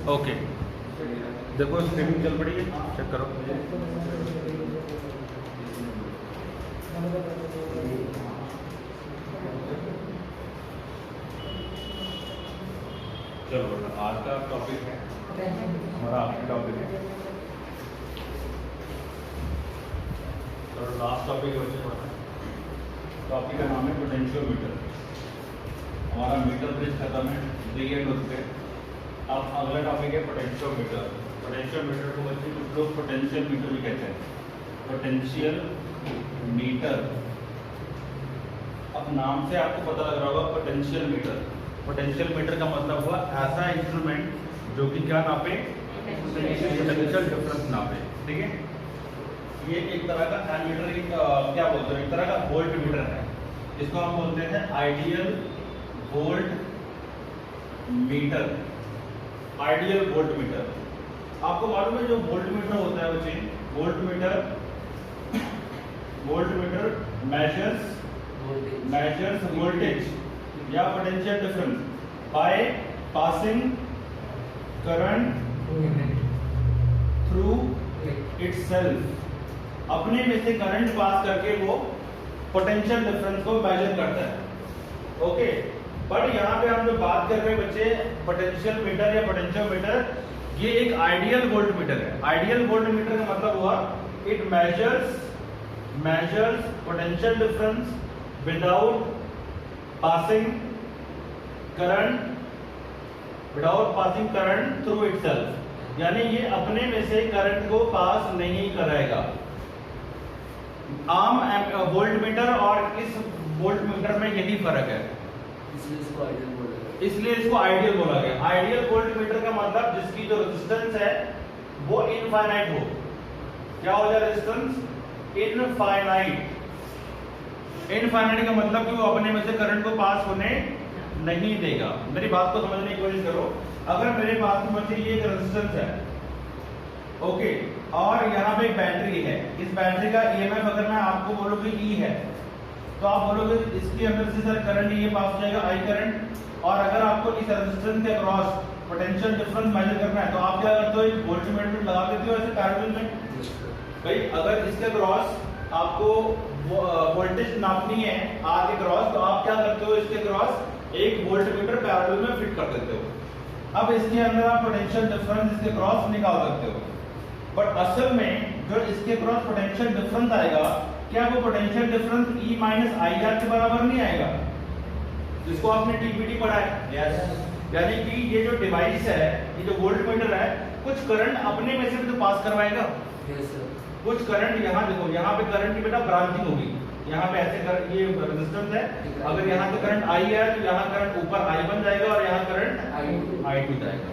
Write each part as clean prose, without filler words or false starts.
Okay, देखो streaming चल पड़ी है, चेक करो। चलो आज का टॉपिक है हमारा, आखिरी टॉपिक है। तो लास्ट टॉपिक बचे हमारा, टॉपिक का नाम है पोटेंशियोमीटर। हमारा मीटर ब्रिज खत्म है, दी एंड उसके। अब अगला टॉपिक है पोटेंशियोमीटर। पोटेंशियोमीटर को बच्चे कुछ लोग पोटेंशियल मीटर भी कहते हैं। पोटेंशियल मीटर, अब नाम से आपको पता लग रहा होगा पोटेंशियल मीटर। पोटेंशियल मीटर का मतलब हुआ ऐसा इंस्ट्रूमेंट जो कि क्या नापे, पोटेंशियल डिफरेंस नापे। ठीक है, ये एक तरह का एमीटर, क्या बोलते हैं, एक तरह का वोल्ट मीटर है। इसको हम बोलते हैं ideal volt meter. Ideal volt meter, आपको मालूम है जो वोल्ट मीटर होता है बच्चे, वोल्ट मीटर measures voltage या potential difference by passing current through itself. अपने में से करंट पास करके वो पोटेंशियल डिफरेंस को मेजर करता है। ओके, बट यहाँ पे हम जो बात कर रहे हैं बच्चे, पोटेंशियल मीटर या पोटेंशियोमीटर, ये एक आइडियल वोल्ट मीटर है। आइडियल वोल्ट मीटर का मतलब हुआ it measures potential difference without passing current through itself। यानी ये अपने में से करंट को पास नहीं कराएगा। आम वोल्ट मीटर और इस वोल्ट मीटर में यही फर्क है, इसलिए इसको आइडियल बोला गया। आइडियल वोल्ट मीटर का मतलब जिसकी जो रेजिस्टेंस है वो इनफाइनाइट हो। क्या हो जाए रेजिस्टेंस? इनफाइनाइट। इनफाइनाइट का मतलब कि वो अपने में से करंट को पास होने नहीं देगा। मेरी बात को समझने की कोशिश करो। अगर मेरे पास में बच्चे ये एक रेजिस्टेंस है, ओके, और यहाँ पे एक बैटरी है, इस बैटरी का ईएमएफ अगर मैं आपको बोलूँ कि ई है, तो आप बोलोगे इसके अंदर से सर करंट ये पास हो जाएगा, आई करंट। और अगर आपको इस रेजिस्टेंस के अक्रॉस पोटेंशियल डिफरेंस मेजर करना है तो आप क्या करते हो, एक वोल्टमीटर लगा देते हो ऐसे पैरेलल में। भाई अगर इसके क्रॉस आपको वोल्टेज नापनी है आर के क्रॉस, तो आप क्या करते हो, इसके क्रॉस एक वोल्टमीटर पैरेलल में फिट कर देते हो। अब इसके अंदर आप पोटेंशियल डिफरेंस इसके क्रॉस निकाल सकते हो। बट असल में जो इसके क्रॉस पोटेंशियल डिफरेंस आएगा, क्या वो potential difference E minus I R के बराबर नहीं आएगा, जिसको आपने टीपीटी पढ़ा है। yes। यानी कि ये जो डिवाइस है, ये जो वोल्टमीटर है, कुछ करंट अपने में से तो पास करवाएगा। yes, कुछ करंट यहाँ देखो, यहाँ पे करंट की बेटा ब्रांचिंग होगी, यहाँ पे ऐसे करंट, ये रेजिस्टेंस है, अगर यहाँ पे करंट आई है तो यहाँ करंट ऊपर आई बन जाएगा और यहाँ करंट आई टू जाएगा।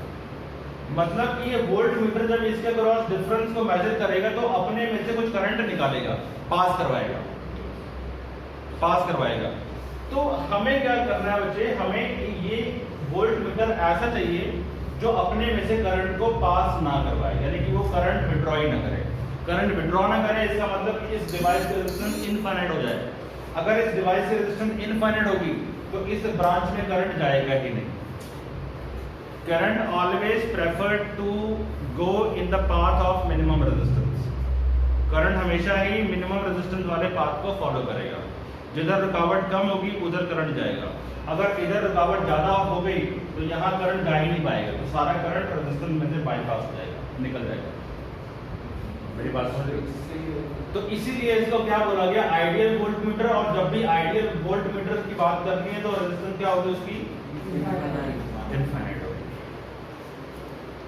मतलब कि ये वोल्ट मीटर जब इसके क्रॉस डिफरेंस को मेजर करेगा तो अपने में से कुछ करंट निकालेगा, पास करवाएगा। तो हमें क्या करना है बच्चे, हमें ये वोल्ट मीटर ऐसा चाहिए जो अपने में से करंट को पास ना करवाए, यानी कि वो करंट विड्रॉ ही ना करे। करंट विड्रॉ ना करे इसका मतलब कि इस डिवाइस की रेजिस्टेंस इनफाइनाइट हो जाए। अगर इस डिवाइस की रेजिस्टेंस इनफाइनाइट होगी तो इस ब्रांच में करंट जाएगा ही नहीं। Current always preferred to go in the path of minimum resistance. Current हमेशा ही मिनिमम रेजिस्टेंस वाले पाथ को फॉलो करेगा। जिधर रुकावट कम होगी उधर करंट जाएगा। अगर इधर रुकावट ज्यादा हो गई तो यहाँ करंट जा ही नहीं पाएगा, तो सारा करंट रेजिस्टेंस में से बाईपास हो जाएगा, निकल जाएगा। मेरी बात समझ रहे हो? तो इसीलिए इसको क्या बोला गया, आइडियल वोल्टमीटर। और जब भी आइडियल वोल्टमीटर की बात करनी है तो रेजिस्टेंस क्या होगी उसकी, इनफाइनाइट होगी।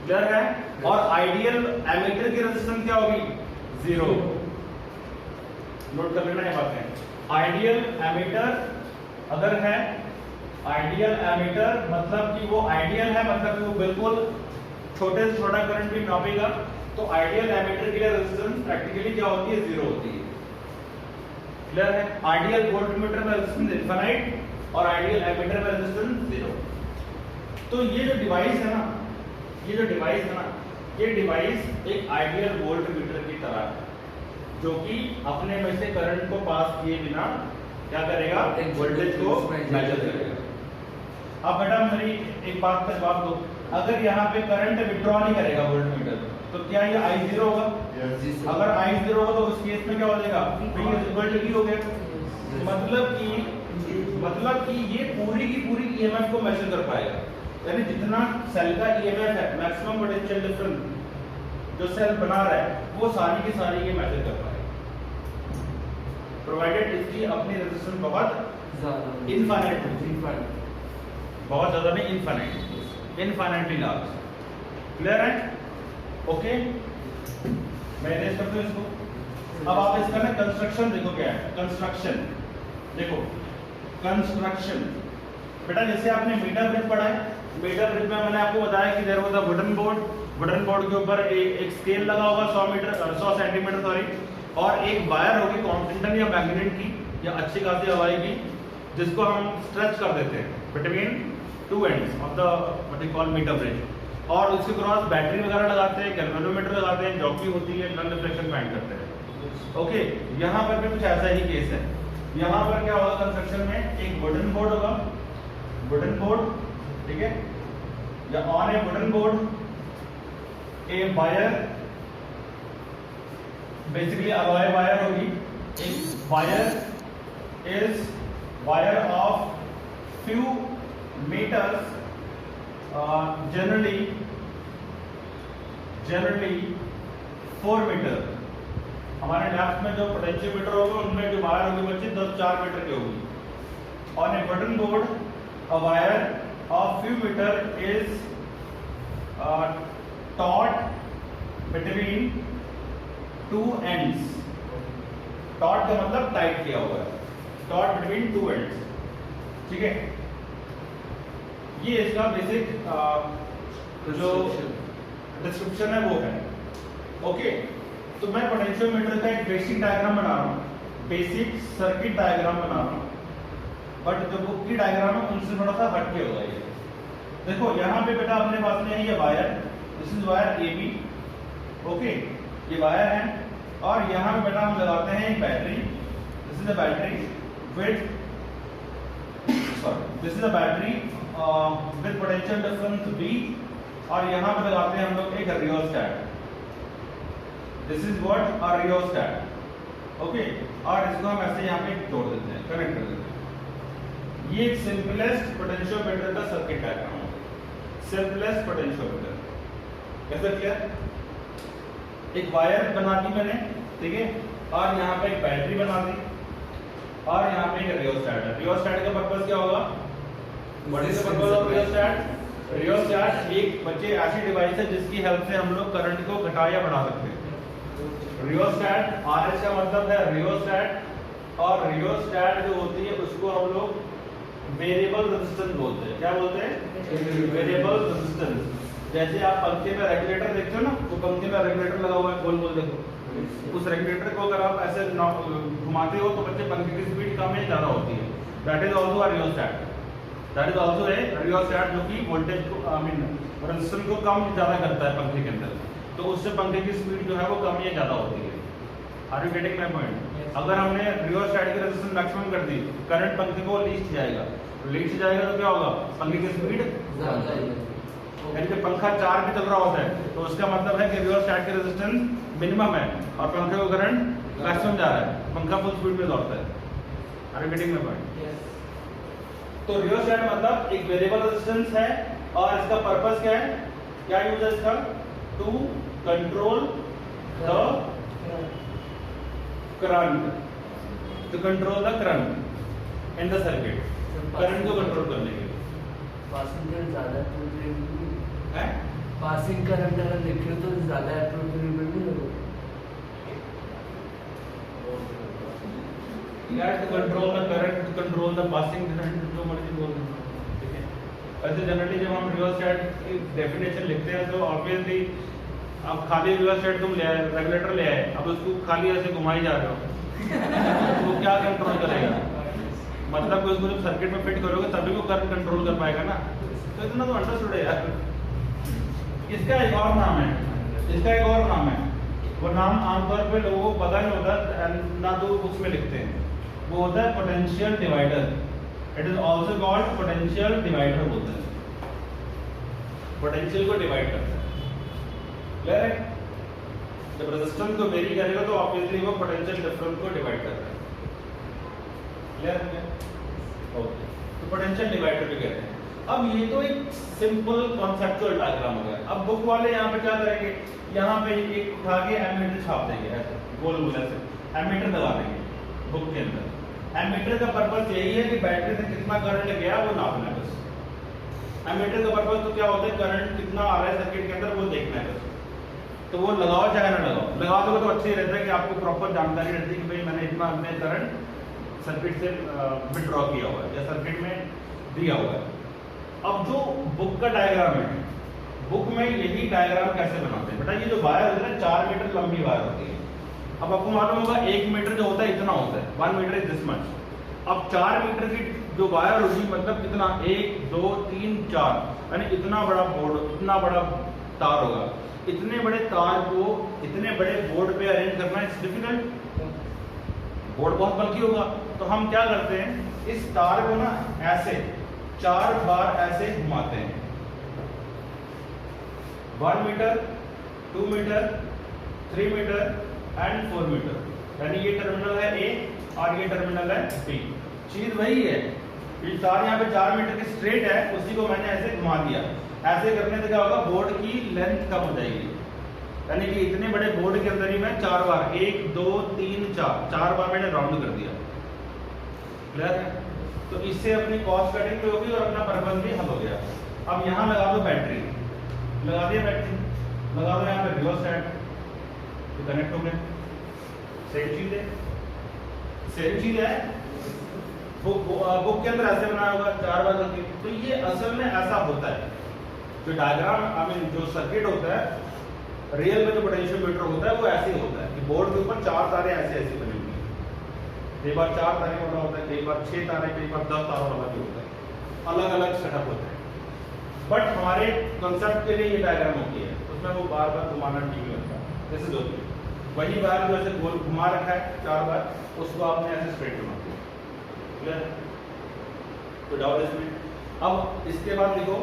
क्लियर है? और आइडियल एमीटर की रेजिस्टेंस क्या होगी, 0। नोट कर लेना ये बातें। आइडियल एमीटर अगर है, आइडियल एमीटर मतलब कि वो आइडियल है, मतलब कि वो बिल्कुल छोटे से छोटा करंट भी नापेगा। तो आइडियल एमीटर के लिए रेजिस्टेंस प्रैक्टिकली क्या होती है, 0 होती है। क्लियर है? आइडियल वोल्टमीटर में रेजिस्टेंस इनफाइनाइट और आइडियल एमीटर में रेजिस्टेंस 0। तो ये जो डिवाइस है ना, ये डिवाइस एक आइडियल वोल्टमीटर की तरह है, जो कि अपने में से करंट को पास किए बिना क्या करेगा, वोल्टेज को मेजर करेगा। अब बेटा मेरी एक बात का जवाब दो, अगर यहाँ पे करंट विड्रॉ नहीं करेगा वोल्टमीटर तो क्या ये I0 होगा? अगर I0 होगा तो उस केस में क्या हो जाएगा? V इक्वल टू E हो गया। मतलब कि ये पूरी की पूरी EMF को मेजर कर पाएगा, यानी जितना सेल का EMF है, मैक्सिमम पोटेंशियल डिफरेंस जो सेल बना रहा है वो सारी की सारी ये मेजर कर पाएगा, प्रोवाइडेड इसकी अपनी रेजिस्टेंस बहुत इनफाइनाइट, बहुत ज्यादा नहीं, इनफाइनाइटली लार्ज। क्लियर है? ओके, मैं इरेज करता हूं इसको। अब आप इसका ना कंस्ट्रक्शन देखो क्या है। कंस्ट्रक्शन देखो, कंस्ट्रक्शन बेटा जैसे आपने मीटर ब्रिज पढ़ा है, मीटर ब्रिज में मैंने आपको बताया कि there was a wooden board के ऊपर एक स्केल लगा होगा 100 सेंटीमीटर सॉरी, और एक वायर होगी कॉन्टिनेंटल या मैग्नेट की या अच्छी खासी हवाई की, जिसको हम स्ट्रेच कर देते हैं between two ends of the what you call meter bridge, और उसके क्रॉस बैटरी वगैरह लगाते हैं, गैल्वेनोमीटर लगाते हैं, जॉकी होती है, नॉन रिफ्लेक्शन फाइंड करते हैं। ओके, यहाँ पर भी कुछ ऐसा ही केस है। यहाँ पर क्या होगा कंस्ट्रक्शन में, एक वुडन बोर्ड होगा, वुडन बोर्ड, ठीक है, या on a wooden board a wire, basically alloy wire होगी, एक wire of few meters, generally 4 meter. हमारे लैब में जो पोटेंशियोमीटर होगा उनमें जो वायर होगी बच्चे 4 मीटर की होगी। On A button board a wire of few meter is taut between two ends। taut का मतलब टाइट किया हुआ है, taut between two ends, ठीक है। ये इसका बेसिक जो डिस्क्रिप्शन है वो है। ओके, तो मैं पोटेंशियोमीटर का एक बेसिक डायग्राम बना रहा हूँ, बेसिक सर्किट डायग्राम बना रहा हूँ, बट जो बुक की डायग्राम है उनसे थोड़ा सा हटके होगा ये। देखो यहाँ पे बेटा अपने पास में है ये wire, this is wire AB, okay, ये वायर है, और यहाँ पे बेटा हम लगाते हैं एक battery, this is a battery with this is a battery with potential difference V, और यहाँ पे लगाते हैं हम लोग एक rheostat, this is what a rheostat, okay, और इसको हम ऐसे यहाँ पे जोड़ देते हैं, कनेक्ट कर देते हैं। ये एक सिंपलेस्ट पोटेंशियोमीटर का सर्किट डायग्राम है, सिंपलेस्ट पोटेंशियोमीटर, कैसे क्लियर? एक वायर बना दी मैंने, ठीक है, और यहाँ पे एक बैटरी बना दी, और यहाँ पे एक रियोस्टैट है। रियोस्टैट का पर्पस क्या होगा? What is the purpose of rheostat? Rheostat एक बच्चे ऐसी डिवाइस है जिसकी हेल्प से हम लोग करंट को घटा या बढ़ा सकते हैं। रियोस्टैट, RS का मतलब है रियोस्टैट, और रियोस्टैट जो होती है उसको हम लोग वेरिएबल रेजिस्टेंस बोलते हैं। क्या बोलते हैं? Variable resistance. जैसे आप पंखे में रेगुलेटर देखते हो ना, वो पंखे में रेगुलेटर लगा हुआ है, गोल गोल देखो, उस रेगुलेटर को अगर आप ऐसे घुमाते हो तो बच्चे पंखे की स्पीड कम या ज्यादा होती है। That is also a rheostat, that is also a rheostat जो कि वोल्टेज को आई मीन रेजिस्टेंस को कम ज्यादा करता है पंखे के अंदर, तो उससे पंखे की स्पीड जो है वो कम या ज्यादा होती है। Are you getting my point? अगर हमने रियोस्टैट की रेजिस्टेंस मैक्सिमम कर दी, करंट पंखे को लीस्ट जाएगा, लीस्ट जाएगा तो क्या होगा? पंखे की स्पीड ज्यादा जाएगी। यानी कि पंखा 4 भी चल रहा होता है तो उसका मतलब है कि रियोस्टैट की रेजिस्टेंस मिनिमम है और पंखे को करंट मैक्सिमम जा रहा है, पंखा फुल स्पीड में दौड़ता है। Are you getting my point? तो रियोस्टैट मतलब एक वेरिएबल रेजिस्टेंस है, और इसका पर्पस क्या है? क्या यूज है इसका? To control the current, to control the current in the circuit, current को कंट्रोल करने के लिए। पासिंग करंट ज्यादा है, पासिंग करंट अगर देखें तो ज्यादा एप्रोप्रिएट नहीं होगा यार, to control the current, to control the passing current, जो मर्जी बोल दो, ठीक है। वैसे जनरली जब हम रियोस्टैट की डेफिनेशन लिखते हैं तो ऑब्वियसली अब खाली रियोस्टैट तुम ले आए, रेगुलेटर ले आए, अब उसको खाली ऐसे घुमाई जा रहे हो तो क्या कंट्रोल करेगा? मतलब कि उसको जब सर्किट में फिट करोगे तभी वो करंट कंट्रोल कर पाएगा ना, तो इतना तो अंडरस्टूड है यार। इसका एक और नाम है, इसका एक और नाम है, वो नाम आमतौर पे लोगों को पता नहीं होता, ना तो बुक्स में लिखते हैं, वो होता है potential divider. It is also called potential divider बोलते हैं, पोटेंशियल को डिवाइड करता है। क्लियर है? जब रेजिस्टेंस को वेरी करेगा तो ऑब्वियसली वो पोटेंशियल डिफरेंस को डिवाइड कर रहा है। क्लियर है? ओके, तो पोटेंशियल डिवाइडर भी कहते हैं। अब ये तो एक सिंपल कॉन्सेप्चुअल डायग्राम हो गया। अब बुक वाले यहाँ पे क्या करेंगे, यहाँ पे एक उठा के एमीटर छाप देंगे, ऐसे गोल गोल ऐसे एमीटर लगा देंगे बुक के अंदर। एमीटर का पर्पस यही है कि बैटरी से कितना करंट गया वो नापना है बस। एमीटर का पर्पस तो क्या होता है, करंट कितना आ रहा है सर्किट के अंदर वो देखना है बस। तो वो लगाओ चाहे ना लगाओ, लगा दोगे तो अच्छे रहता है कि आपको प्रॉपर जानकारी रहती है कि भाई मैंने इतना अपने करंट सर्किट से विड्रॉ किया हुआ है या सर्किट में दिया हुआ है। अब जो बुक का डायग्राम है, बुक में यही डायग्राम कैसे बनाते हैं बेटा, ये जो वायर होती है ना 4 मीटर लंबी वायर होती है। अब आपको मालूम होगा 1 मीटर जो होता है इतना होता है, 1 मीटर इज दिस मच। अब 4 मीटर की जो वायर होगी मतलब कितना, 1 2 3 4, यानी इतना बड़ा बोर्ड, इतना बड़ा तार होगा। इतने बड़े तार को इतने बड़े बोर्ड पे अरेंज करना इट्स डिफिकल्ट, बोर्ड बहुत बल्कि होगा। तो हम क्या करते हैं, इस तार को ना ऐसे 4 बार ऐसे घुमाते हैं, 1 meter 2 meter 3 meter and 4 meter, यानी ये टर्मिनल है A और ये टर्मिनल है B। चीज वही है, ये तार यहाँ पे 4 मीटर की स्ट्रेट है, उसी को मैंने ऐसे घुमा दिया। ऐसे करने से क्या होगा, बोर्ड की लेंथ कम हो जाएगी, यानी कि इतने बड़े बोर्ड के अंदर ही मैं 4 बार 1 2 3 4 बार मैंने राउंड कर दिया। क्लियर है? तो इससे अपनी कॉस्ट कटिंग भी होगी और अपना पर्पस भी हल हो गया। अब यहाँ लगा दो बैटरी, लगा दिया बैटरी, लगा दो यहाँ पे रियोस्टेट, तो कनेक्ट हो गए। सेम चीज है, सेम चीज है। बुक के अंदर ऐसे बनाया होगा 4 बार करके। तो ये असल में ऐसा होता है, जो डायग्राम आई मीन जो सर्किट होता है रियल में, जो पोटेंशियोमीटर होता है वो ऐसे ही होता है कि बोर्ड के ऊपर 4 तारें ऐसे ऐसे बनी हुई हैं। कई बार 4 तारें वाला होता है, कई बार 6 तारें, कई बार 10 तारों वाला भी होता है, अलग अलग सेटअप होता है। बट हमारे कंसेप्ट के लिए ये डायग्राम होती है, उसमें वो बार बार घुमाना ठीक नहीं होता। जैसे दो वही बार जो ऐसे गोल घुमा रखा है 4 बार, उसको आपने ऐसे स्ट्रेट घुमा दिया। क्लियर? तो डाउट इसमें। अब इसके बाद देखो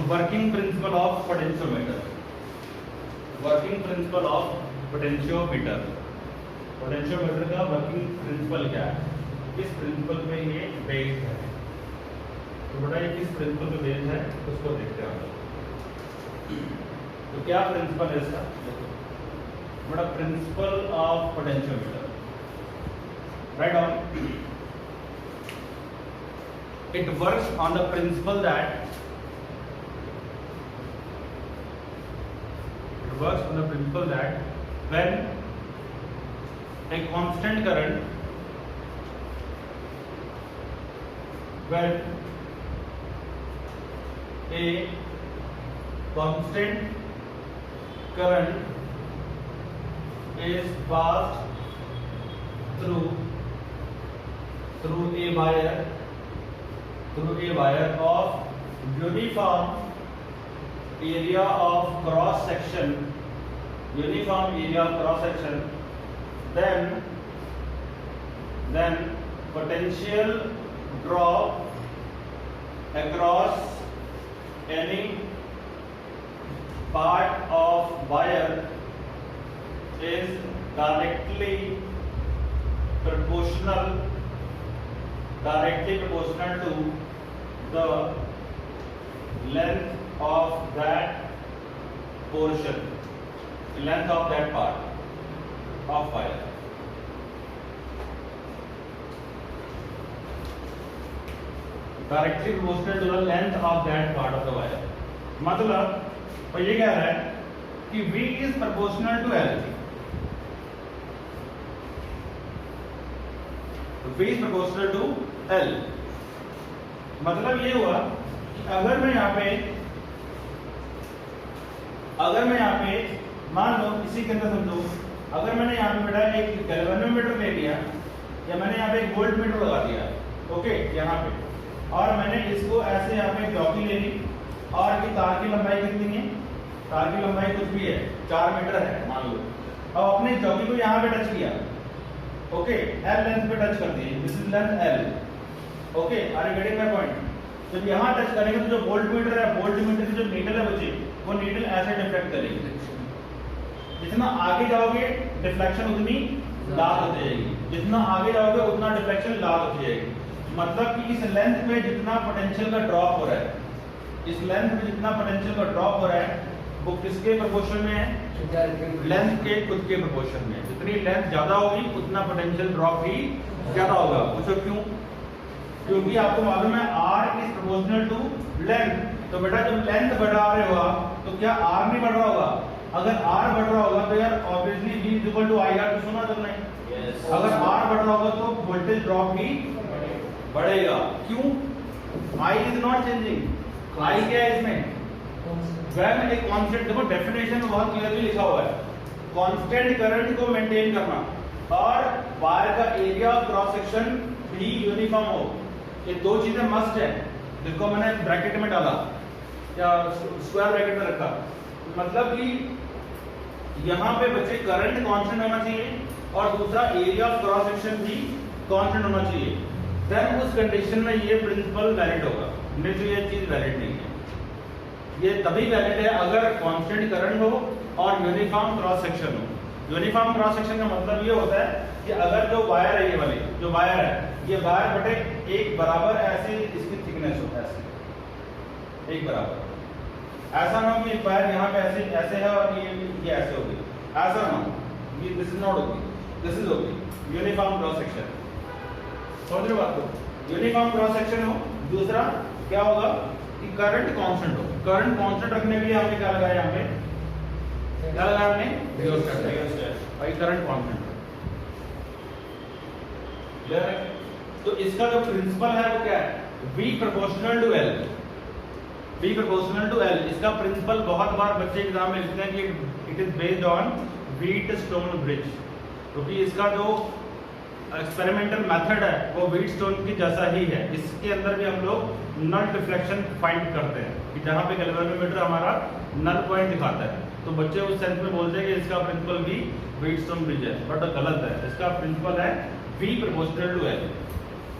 working principle of potentiometer. Working principle of potentiometer, potentiometer का वर्किंग प्रिंसिपल क्या है, किस प्रिंसिपल पे ये बेस्ड है। तो बेटा ये किस प्रिंसिपल पे बेस्ड है उसको देखते हैं। तो क्या प्रिंसिपल है इसका, बेटा principle of potentiometer, write down. It works on the principle that when a constant current, when a constant current is passed through a wire of uniform area of cross section, then potential drop across any part of wire is directly proportional to the length of that portion, length of that part of wire. Directly proportional to the length of that part of the wire. मतलब वो ये कह रहा है कि V is proportional to L. V is proportional to L. मतलब ये हुआ कि अगर मैं यहाँ पे मान लो इसी के अंदर समझो, अगर मैंने यहाँ पे बेटा एक गैल्वेनोमीटर ले लिया या मैंने यहाँ पे एक वोल्ट मीटर लगा दिया, ओके यहाँ पे, और मैंने इसको ऐसे यहाँ पे जॉकी ले ली, और ये तार की लंबाई कितनी है, तार की लंबाई कुछ भी है 4 मीटर है मान लो। अब अपने जॉकी को यहाँ पे टच किया, ओके, L लेंथ पे टच कर दिए, this is length L, okay, are you getting my point? जब यहाँ टच करेंगे तो जो वोल्ट मीटर है, वोल्ट मीटर की जो नीडल है बच्चे, वो नीडल ऐसे डिफ्लेक्ट करेगी। जितना आगे जाओगे डिफ्लेक्शन उतनी लाल होती जाएगी, जितना आगे जाओगे उतना डिफ्लेक्शन लाल होती जाएगी। मतलब कि इस लेंथ में जितना पोटेंशियल का ड्रॉप हो रहा है, इस लेंथ में जितना पोटेंशियल का ड्रॉप हो रहा है वो किसके प्रोपोर्शन में है? लेंथ के खुद के प्रोपोर्शन में। जितनी लेंथ ज्यादा होगी उतना पोटेंशियल ड्रॉप भी ज्यादा होगा। पूछो क्यों? क्योंकि आपको मालूम है R is proportional to length. तो बेटा जब लेंथ बढ़ा रहे होगा तो क्या R नहीं बढ़ रहा होगा? अगर R बढ़ रहा होगा तो यार obviously V is equal to IR, तो सुना तुमने? अगर R बढ़ रहा होगा तो वोल्टेज ड्रॉप भी बढ़ेगा। क्यों? I is not changing. I क्या है इसमें? वैन एक कांस्टेंट, देखो डेफिनेशन में बहुत क्लियरली लिखा हुआ है, कांस्टेंट करंट को मेंटेन करना और वायर का एरिया ऑफ क्रॉस सेक्शन भी यूनिफॉर्म हो, ये दो चीजें मस्ट है। जिसको मैंने ब्रैकेट में डाला या स्क्वायर ब्रैकेट में रखा, मतलब कि यहाँ पे बच्चे करंट कांस्टेंट होना चाहिए और दूसरा एरिया ऑफ क्रॉस सेक्शन भी कांस्टेंट होना चाहिए। देन उस कंडीशन में ये प्रिंसिपल वैलिड होगा, नहीं तो ये चीज वैलिड नहीं है। ये तभी वैलिड है अगर कांस्टेंट करंट हो और यूनिफॉर्म क्रॉस सेक्शन हो। यूनिफॉर्म क्रॉस सेक्शन का मतलब ये होता है कि अगर जो वायर है, ये वाली जो वायर है, ये वायर बटे एक बराबर ऐसे इसकी थिकनेस हो, ऐसे एक बराबर। ऐसा ना हो कि एक वायर यहाँ पे ऐसे ऐसे है और ये ऐसे होगी, ऐसा ना हो। ये दिस इज नॉट होगी, दिस इज होगी यूनिफॉर्म क्रॉस सेक्शन। समझ रहे बात को? यूनिफॉर्म क्रॉस सेक्शन हो। दूसरा क्या होगा कि करंट कांस्टेंट हो। करंट कांस्टेंट रखने के लिए हमने क्या लगाया? यहाँ पे क्या लगाया हमने? रियोस्टेट। भाई करंट कांस्टेंट क्लियर है? तो इसका जो प्रिंसिपल है वो क्या है? V proportional to L। V proportional to L, इसका प्रिंसिपल बहुत बार बच्चे एग्जाम में लिखते हैं कि it is based on Wheatstone bridge, क्योंकि इसका जो एक्सपेरिमेंटल मेथड है वो व्हीटस्टोन की जैसा ही है। इसके अंदर भी हम लोग नल डिफ्लेक्शन फाइंड करते हैं कि जहाँ पे गैल्वेनोमीटर हमारा नल पॉइंट दिखाता है, तो बच्चे उस सेंस में बोलते हैं कि इसका प्रिंसिपल भी व्हीटस्टोन ब्रिज है, बट गलत है। इसका प्रिंसिपल है V प्रोपोर्शनल टू L,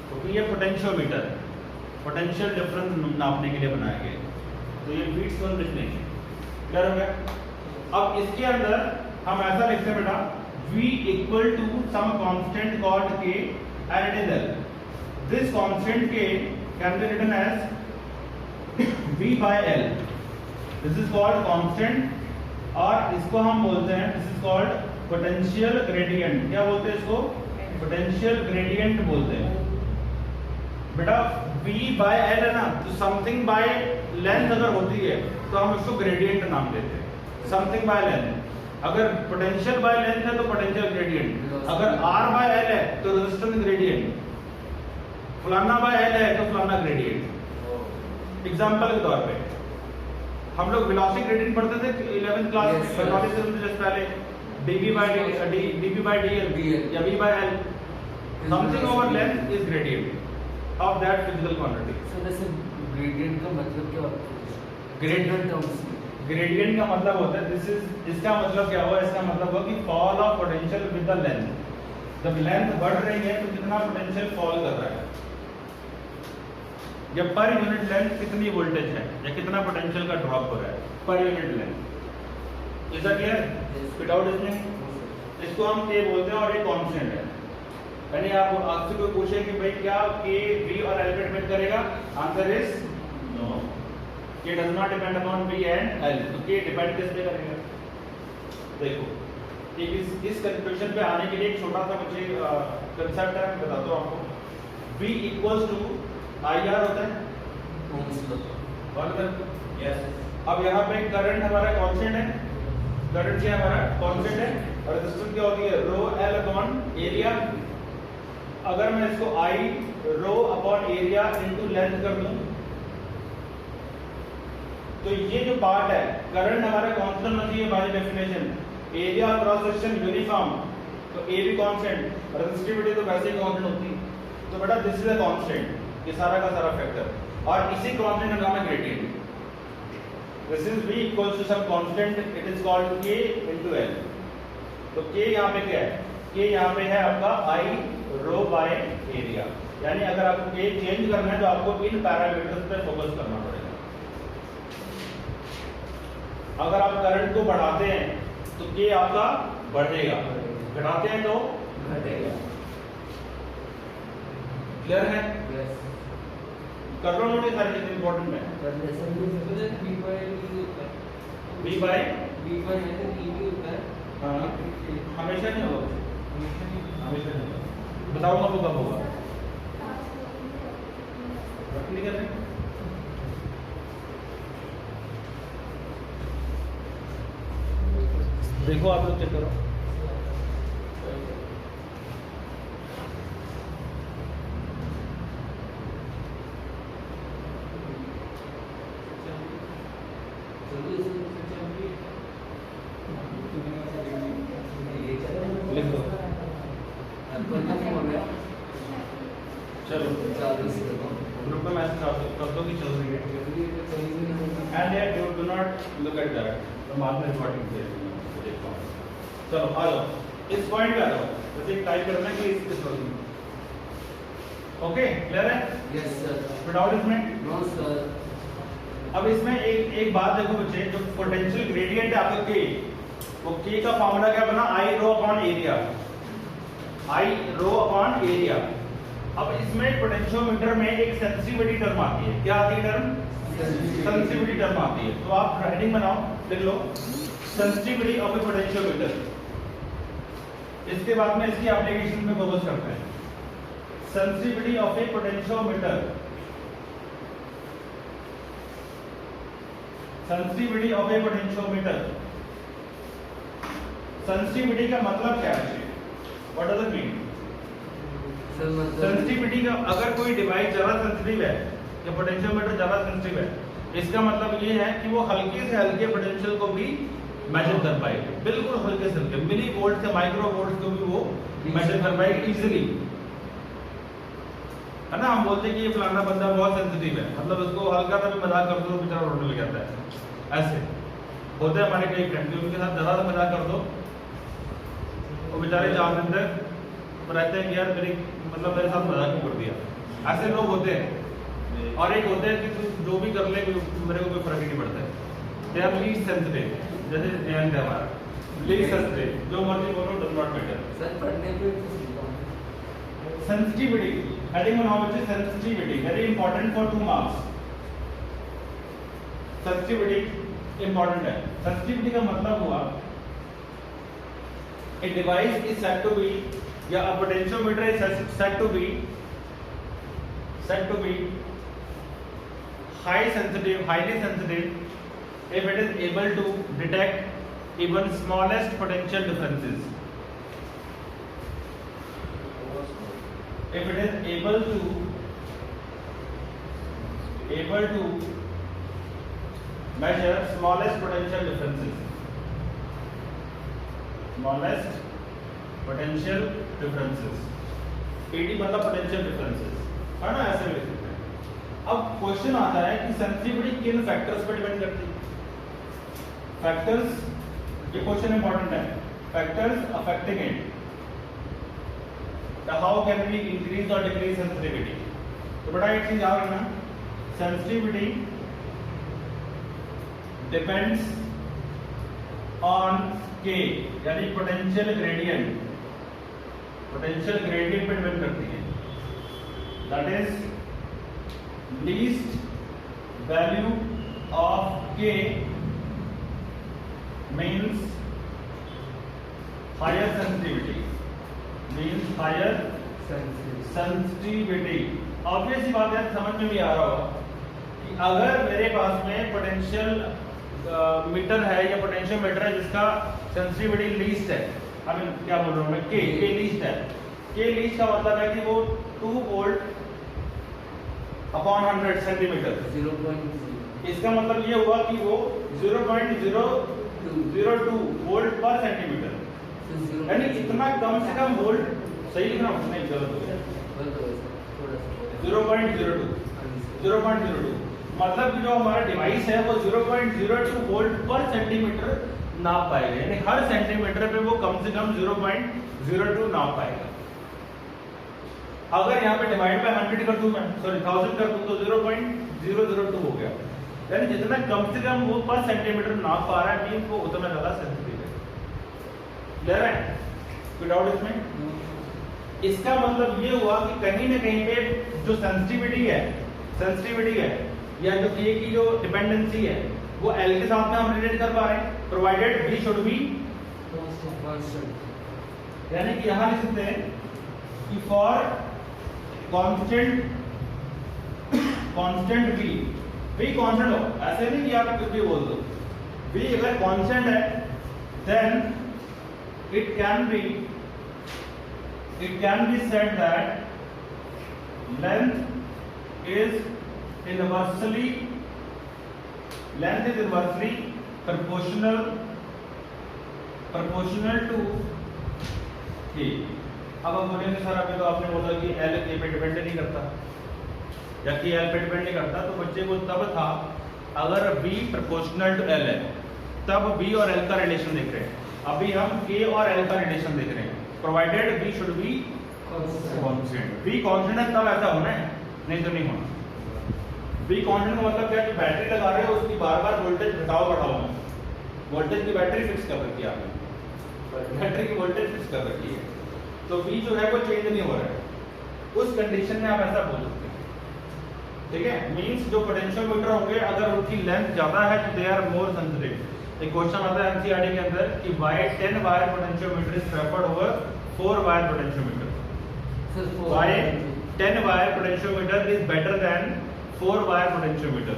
क्योंकि ये पोटेंशियोमीटर है, पोटेंशियल डिफरेंस नापने के लिए बनाया गया है, तो ये व्हीटस्टोन ब्रिज नहीं है। क्लियर हो गया? अब इसके अंदर हम ऐसा लिखते हैं बेटा, V equal to some constant called K and it is L. This constant K can be written as V by L. This is called constant और इसको हम बोलते हैं, this is called potential gradient। क्या बोलते हैं इसको? potential gradient बोलते हैं। बेटा V by L है ना, तो something by length अगर होती है तो हम इसको gradient नाम देते हैं। something by length, अगर पोटेंशियल बाय लेंथ है तो पोटेंशियल ग्रेडियंट, अगर R बाय L है तो रेजिस्टेंस ग्रेडियंट, फलाना बाय L है तो फलाना ग्रेडियंट। एग्जांपल के तौर पे हम लोग वेलोसिटी ग्रेडियंट पढ़ते थे 11th क्लास में, वेलोसिटी से जस्ट पहले dv by dl या v by l, something over length is gradient of that physical quantity. So वैसे ग्रेडियंट का मतलब क्या होता है? ग्रेडियंट टर्म्स, ग्रेडियंट का मतलब होता है दिस इज, इसका मतलब क्या हुआ? इसका मतलब हुआ कि fall of potential with the length. जब लेंथ बढ़ रही है तो कितना पोटेंशियल फॉल कर रहा है, या पर यूनिट लेंथ कितनी वोल्टेज है या कितना पोटेंशियल का ड्रॉप हो रहा है per unit length. Is that clear? Without इसमें इसको हम K बोलते हैं और ये कांस्टेंट है। यानी आप आपसे कोई पूछे कि भाई क्या K V और L पे डिपेंड करेगा? Answer is no, K does not depend upon V and L। तो K डिपेंड किस पे करेगा? देखो इस कंक्लूजन पे आने के लिए एक छोटा सा मुझे कंसेप्ट है, मैं बताता हूँ आपको। V इक्वल्स टू IR होता है, यस। अब यहाँ पे करंट हमारा कांस्टेंट है, करंट क्या हमारा कांस्टेंट है, और रेजिस्टेंस क्या होती है? रो L अपॉन एरिया। अगर मैं इसको I rho upon area into length कर दूं तो ये जो पार्ट है करंट हमारा कांस्टेंट होना चाहिए by definition, area of cross section uniform, तो ए भी कांस्टेंट, रेजिस्टिविटी तो वैसे ही कांस्टेंट होती है। तो बेटा दिस इज अ कांस्टेंट, ये सारा का सारा फैक्टर, और इसी कांस्टेंट का नाम है gradient. This is V equals to some constant, it is called K into L। तो K यहाँ पे क्या है? K यहाँ पे है आपका I रो बाय एरिया। यानी अगर आपको के चेंज करना है तो आपको इन पैरामीटर्स पे फोकस करना पड़ेगा। अगर आप करंट को बढ़ाते हैं तो के आपका बढ़ेगा, घटाते हैं तो घटेगा। क्लियर है? यस कर लो नोट, सारी चीजें इंपॉर्टेंट है। बी बाई हाँ हमेशा नहीं होगा, हमेशा नहीं होगा, बताऊंगा वो कब होगा। नहीं कर रहे? देखो आप लोग चेक करो। लिख दो। चलो ग्रुप में मैसेज कर दो कि चल रही है। And yet you do not look at that, तो बाद में रिकॉर्डिंग देखो। चलो आ जाओ, इस पॉइंट पे आ जाओ, बस एक टाइप करना है कि इस ओके क्लियर है? Yes sir. कोई डाउट इसमें? No sir. अब इसमें एक बात देखो बच्चे, जो पोटेंशियल ग्रेडियंट है आपका के, वो के का फॉर्मूला क्या बना? आई रो अपॉन एरिया, आई रो अपॉन एरिया। अब इसमें पोटेंशियोमीटर में एक सेंसिटिविटी टर्म आती है। क्या आती है टर्म? सेंसिटिविटी टर्म आती है। तो आप हेडिंग बनाओ, लिख लो सेंसिटिविटी ऑफ ए पोटेंशियोमीटर। इसके बाद में इसकी एप्लीकेशन में फोकस करते हैं। Sensitivity of A potentiometer, sensitivity of A potentiometer. Sensitivity का मतलब क्या है? What does it mean? Sensitivity का, अगर कोई डिवाइस ज्यादा सेंसिटिव है या पोटेंशियोमीटर ज्यादा सेंसिटिव है, इसका मतलब ये है कि वो हल्के से हल्के पोटेंशियल को भी मेजर कर पाएगी, बिल्कुल हल्के से हल्के मिली वोल्ट से माइक्रो वोल्ट को भी वो मेजर कर पाएगी इजीली, है ना। हम बोलते हैं कि ये फलाना बंदा बहुत सेंसिटिव है, मतलब उसको हल्का सा भी मजाक कर दो तो बेचारा रोने लग जाता है। ऐसे होते हैं हमारे कई फ्रेंड, उनके साथ जरा सा मजाक कर दो वो बेचारे 4 दिन तक रहते हैं कि यार मेरे मेरे साथ मजाक क्यों कर दिया। ऐसे लोग होते हैं। और एक होते हैं कि तू जो भी कर ले मेरे को कोई फर्क ही नहीं पड़ता है। दे आर लीस्ट सेंसिटिव, जैसे जयंत है हमारा लीस्ट सेंसिटिव, जो मर्जी बोलो डज नॉट मैटर। सर पढ़ने पे सेंसिटिविटी, हेडिंग बनाओ बच्चे, sensitivity very important for 2 marks. Sensitivity important है। सेंसिटिविटी का मतलब हुआ a device is said to be, या a potentiometer is said to be highly sensitive if it is able to detect even smallest potential differences. If it is able to measure smallest potential differences, smallest potential differences, PD मतलब potential differences, है ना, ऐसे लिख सकते हैं। अब question आता है कि सेंसिटिविटी किन फैक्टर्स पर डिपेंड करती है? फैक्टर्स, ये क्वेश्चन इंपॉर्टेंट है। Factors affecting it, how can we increase और डिक्रीज सेंसिटिविटी। तो बड़ा एक चीज याद रखना, सेंसिटिविटी डिपेंड्स ऑन के, यानी पोटेंशियल ग्रेडियंट, पोटेंशियल ग्रेडियंट पे डिपेंड करती है। That is least value of K means higher sensitivity, means higher sensitivity. Obvious सी बात है, समझ में भी आ रहा होगा कि अगर मेरे पास में पोटेंशियल मीटर है या पोटेंशियोमीटर है जिसका सेंसिटिविटी लीस्ट है, आई मीन क्या बोल रहा हूँ मैं, के लीस्ट है। के लीस्ट का मतलब है कि वो 2 वोल्ट अपॉन 100 सेंटीमीटर, 0.0, इसका मतलब ये हुआ कि वो 0.002 वोल्ट पर सेंटीमीटर, यानी इतना कम से कम वोल्ट। सही लिख रहा हूँ? नहीं, गलत हो गया। 0.02 मतलब कि जो हमारा डिवाइस है वो 0.02 वोल्ट पर सेंटीमीटर नाप पाएगा, यानी हर सेंटीमीटर पे वो कम से कम 0.02 नाप पाएगा। अगर यहाँ पे डिवाइड बाय 100 कर दूं मैं, सॉरी 1000 कर दूं, तो 0.002 हो गया। यानी जितना कम से कम वो पर सेंटीमीटर नाप पा रहा है मीन वो उतना ज्यादा सेंसिटिव है। क्लियर है? कोई डाउट इसमें? इसका मतलब ये हुआ कि कहीं ना कहीं पे जो सेंसिटिविटी है या जो के की जो डिपेंडेंसी है वो एल के साथ में हम रिलेट कर पा रहे हैं, provided we should be constant. यानी कि यहां लिख सकते हैं कि फॉर कांस्टेंट वी कांस्टेंट हो, ऐसे नहीं कि आप कुछ भी बोल दो, वी अगर कांस्टेंट है then it can be said that length is inversely proportional to k। अब हम बोलेंगे सर अभी तो आपने बोला कि L K पे डिपेंड नहीं करता या कि L पे डिपेंड नहीं करता, तो बच्चे को तब था अगर B प्रोपोर्शनल टू L है तब B और L का रिलेशन देख रहे हैं। अभी हम K और L का रिलेशन देख रहे हैं, provided B should be constant. B constant है तब ऐसा होना है, नहीं तो नहीं होना। B कांस्टेंट का मतलब क्या है, जो बैटरी लगा रहे हो उसकी बार-बार वोल्टेज घटाओ बढ़ाओ, वोल्टेज की बैटरी फिक्स कर रखी है आपने, बैटरी की वोल्टेज फिक्स कर रखी है, तो B जो है वो चेंज नहीं हो रहा है। उस कंडीशन में आप ऐसा बोल सकते हैं, ठीक है। मींस जो पोटेंशियोमीटर होंगे अगर उनकी लेंथ ज्यादा है तो दे आर मोर सेंसिटिव। एक क्वेश्चन आता है एनसीईआरटी के अंदर कि why 10 wire potentiometer is preferred over 4 wire potentiometer. Why 10 wire potentiometer is better than 4 wire potentiometer.